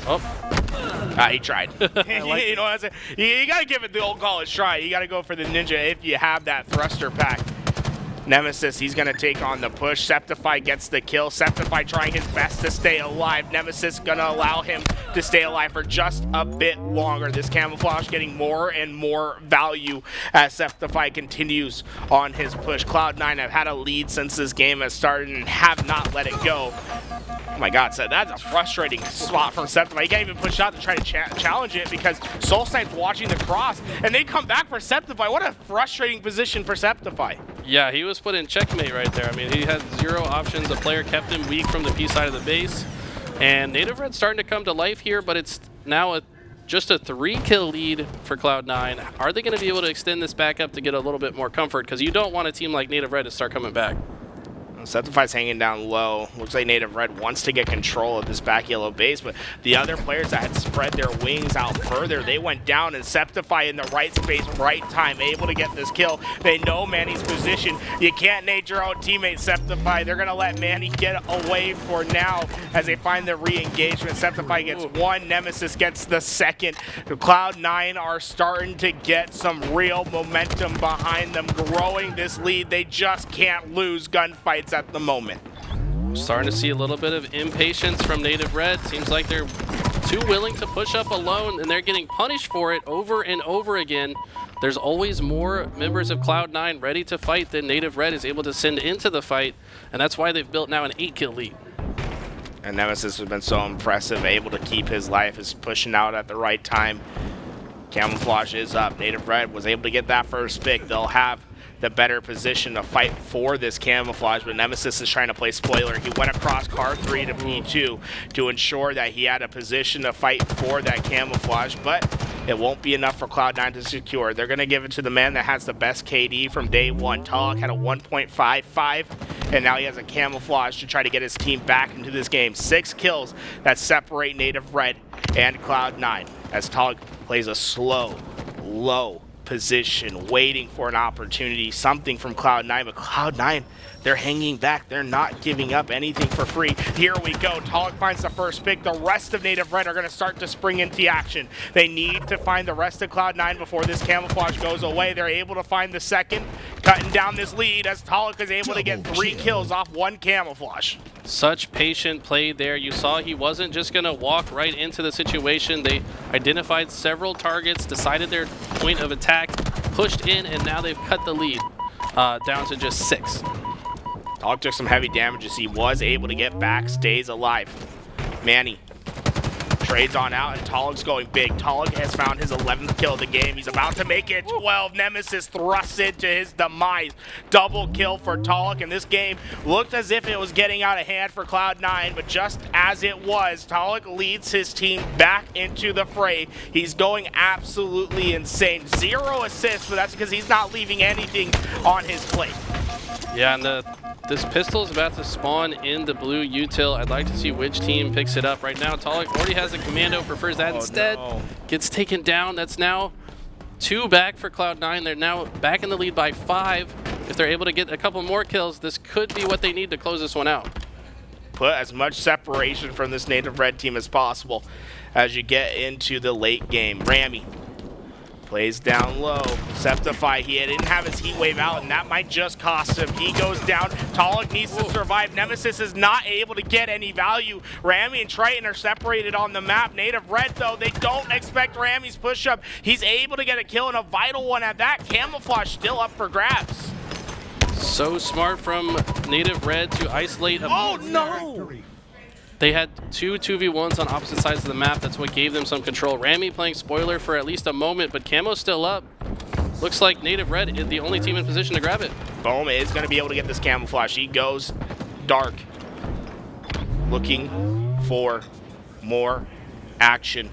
Oh. He tried. You know, you got to give it the old college try. You got to go for the ninja if you have that thruster pack. Nemassist, he's going to take on the push. Sceptify gets the kill. Sceptify trying his best to stay alive. Nemassist going to allow him to stay alive for just a bit longer. This camouflage getting more and more value as Sceptify continues on his push. Cloud9 have had a lead since this game has started and have not let it go. Oh my god, so that's a frustrating spot from Sceptify. He can't even push out to try to challenge it because SoulSnipe's watching the cross, and they come back for Sceptify. What a frustrating position for Sceptify. Yeah, he was put in checkmate right there. I mean, he had 0 options. The player kept him weak from the P side of the base. And Native Red's starting to come to life here, but it's now just a 3-kill lead for Cloud9. Are they going to be able to extend this back up to get a little bit more comfort? Because you don't want a team like Native Red to start coming back. Sceptify's hanging down low. Looks like Native Red wants to get control of this back yellow base, but the other players that had spread their wings out further, they went down, and Sceptify in the right space, right time, able to get this kill. They know Manny's position. You can't nade your own teammate, Sceptify. They're going to let Manny get away for now as they find the re-engagement. Sceptify gets 1, Nemassist gets the second. The Cloud9 are starting to get some real momentum behind them, growing this lead. They just can't lose gunfights at the moment. Starting to see a little bit of impatience from Native Red. Seems like they're too willing to push up alone, and they're getting punished for it over and over again. There's always more members of Cloud9 ready to fight than Native Red is able to send into the fight, and that's why they've built now an 8-kill lead. And Nemassist has been so impressive, able to keep his life, is pushing out at the right time. Camouflage is up. Native Red was able to get that first pick. They'll have the better position to fight for this camouflage, but Nemassist is trying to play spoiler. He went across car 3 to P2 to ensure that he had a position to fight for that camouflage, but it won't be enough for Cloud9 to secure. They're going to give it to the man that has the best KD from day one. Taulek had a 1.55, and now he has a camouflage to try to get his team back into this game. 6 kills that separate Native Red and Cloud9 as Taulek plays a slow, low position, waiting for an opportunity, something from Cloud9, but Cloud9, they're hanging back. They're not giving up anything for free. Here we go. Taulek finds the first pick. The rest of Native Red are going to start to spring into action. They need to find the rest of Cloud9 before this camouflage goes away. They're able to find the second. cutting down this lead as Taulek is able to get 3 kills off 1 camouflage. Such patient play there. You saw he wasn't just going to walk right into the situation. They identified several targets, decided their point of attack, pushed in, and now they've cut the lead down to just 6. Taulek took some heavy damages. He was able to get back, stays alive. Manny trades on out, and Taulek's going big. Taulek has found his 11th kill of the game. He's about to make it 12. Nemassist thrusts into his demise. Double kill for Taulek, and this game looked as if it was getting out of hand for Cloud9, but just as it was, Taulek leads his team back into the fray. He's going absolutely insane. 0 assists, but that's because he's not leaving anything on his plate. Yeah, and this pistol is about to spawn in the blue util. I'd like to see which team picks it up. Right now, Taulek already has a commando, prefers that instead. No. Gets taken down. That's now 2 back for Cloud9. They're now back in the lead by 5. If they're able to get a couple more kills, this could be what they need to close this one out. Put as much separation from this native red team as possible as you get into the late game. Rammyy plays down low. Sceptify, he didn't have his heat wave out, and that might just cost him. He goes down. Taulek needs to survive. Nemassist is not able to get any value. Rammyy and Triton are separated on the map. Native red, though, they don't expect Rammy's push-up. He's able to get a kill, and a vital one at that. Camouflage still up for grabs. So smart from Native red to isolate. Oh, no! They had 2 2v1s on opposite sides of the map. That's what gave them some control. Rammyy playing spoiler for at least a moment, but Camo's still up. Looks like Native red is the only team in position to grab it. Boamx is going to be able to get this camouflage. He goes dark, looking for more action.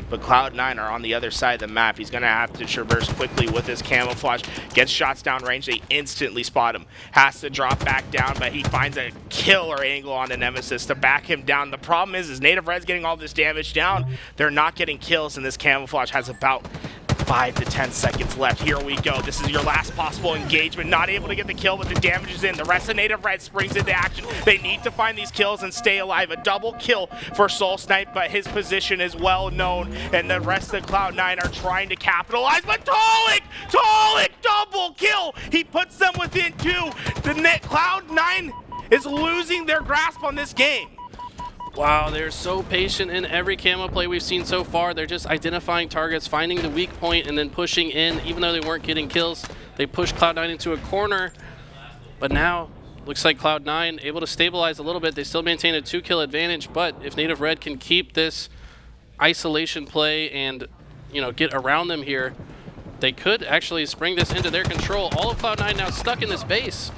But Cloud9 are on the other side of the map. He's going to have to traverse quickly with his camouflage. Gets shots down range. They instantly spot him. Has to drop back down, but he finds a killer angle on the Nemassist to back him down. The problem is Native Red's getting all this damage down. They're not getting kills, and this camouflage has about 5 to 10 seconds left. Here we go. This is your last possible engagement. Not able to get the kill, but the damage is in. The rest of Native Red springs into action. They need to find these kills and stay alive. A double kill for SoulSnipe, but his position is well known, and the rest of Cloud9 are trying to capitalize. But Taulek, double kill. He puts them within 2. Cloud9 is losing their grasp on this game. Wow, they're so patient in every camo play we've seen so far. They're just identifying targets, finding the weak point, and then pushing in. Even though they weren't getting kills, they pushed Cloud9 into a corner. But now, looks like Cloud9 able to stabilize a little bit. They still maintain a 2-kill advantage, but if Native Red can keep this isolation play and, you know, get around them here, they could actually spring this into their control. All of Cloud9 now stuck in this base.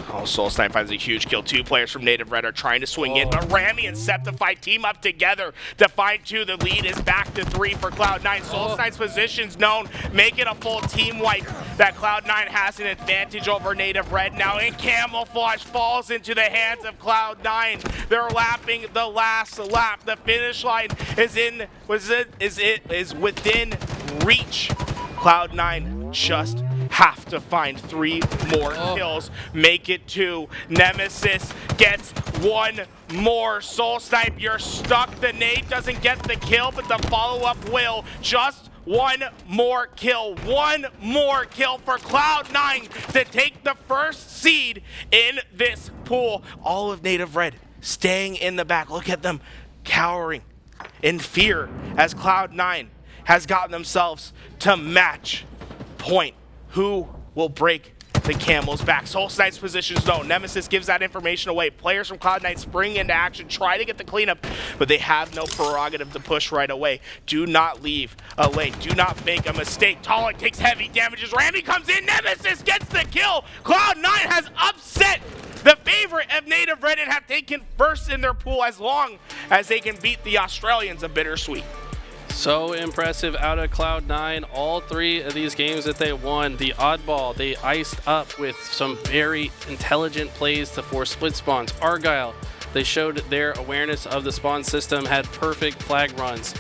Oh, SoulSnipe finds a huge kill. 2 players from Native Red are trying to swing in, but Rammyy and Sceptify team up together to find 2. The lead is back to 3 for Cloud9. SoulSnipe's position's known. Make it a full team wipe. That Cloud9 has an advantage over Native Red now, and camouflage falls into the hands of Cloud9. They're lapping the last lap. The finish line is within reach. Cloud9 just have to find 3 more kills, make it 2. Nemassist gets 1 more. SoulSnipe, you're stuck. The nade doesn't get the kill, but the follow-up will. Just 1 more kill. 1 more kill for Cloud9 to take the first seed in this pool. All of Native Red staying in the back. Look at them cowering in fear as Cloud9 has gotten themselves to match point. Who will break the camel's back? SoulSnipe's positions known. Nemassist gives that information away. Players from Cloud9 spring into action, try to get the cleanup, but they have no prerogative to push right away. Do not leave a lane. Do not make a mistake. Taulek takes heavy damages. Rammyy comes in. Nemassist gets the kill. Cloud9 has upset the favorite of Native Red and have taken first in their pool as long as they can beat the Australians of Bittersweet. So impressive out of Cloud9. All 3 of these games that they won, the oddball, they iced up with some very intelligent plays to force split spawns. Argyle, they showed their awareness of the spawn system, had perfect flag runs.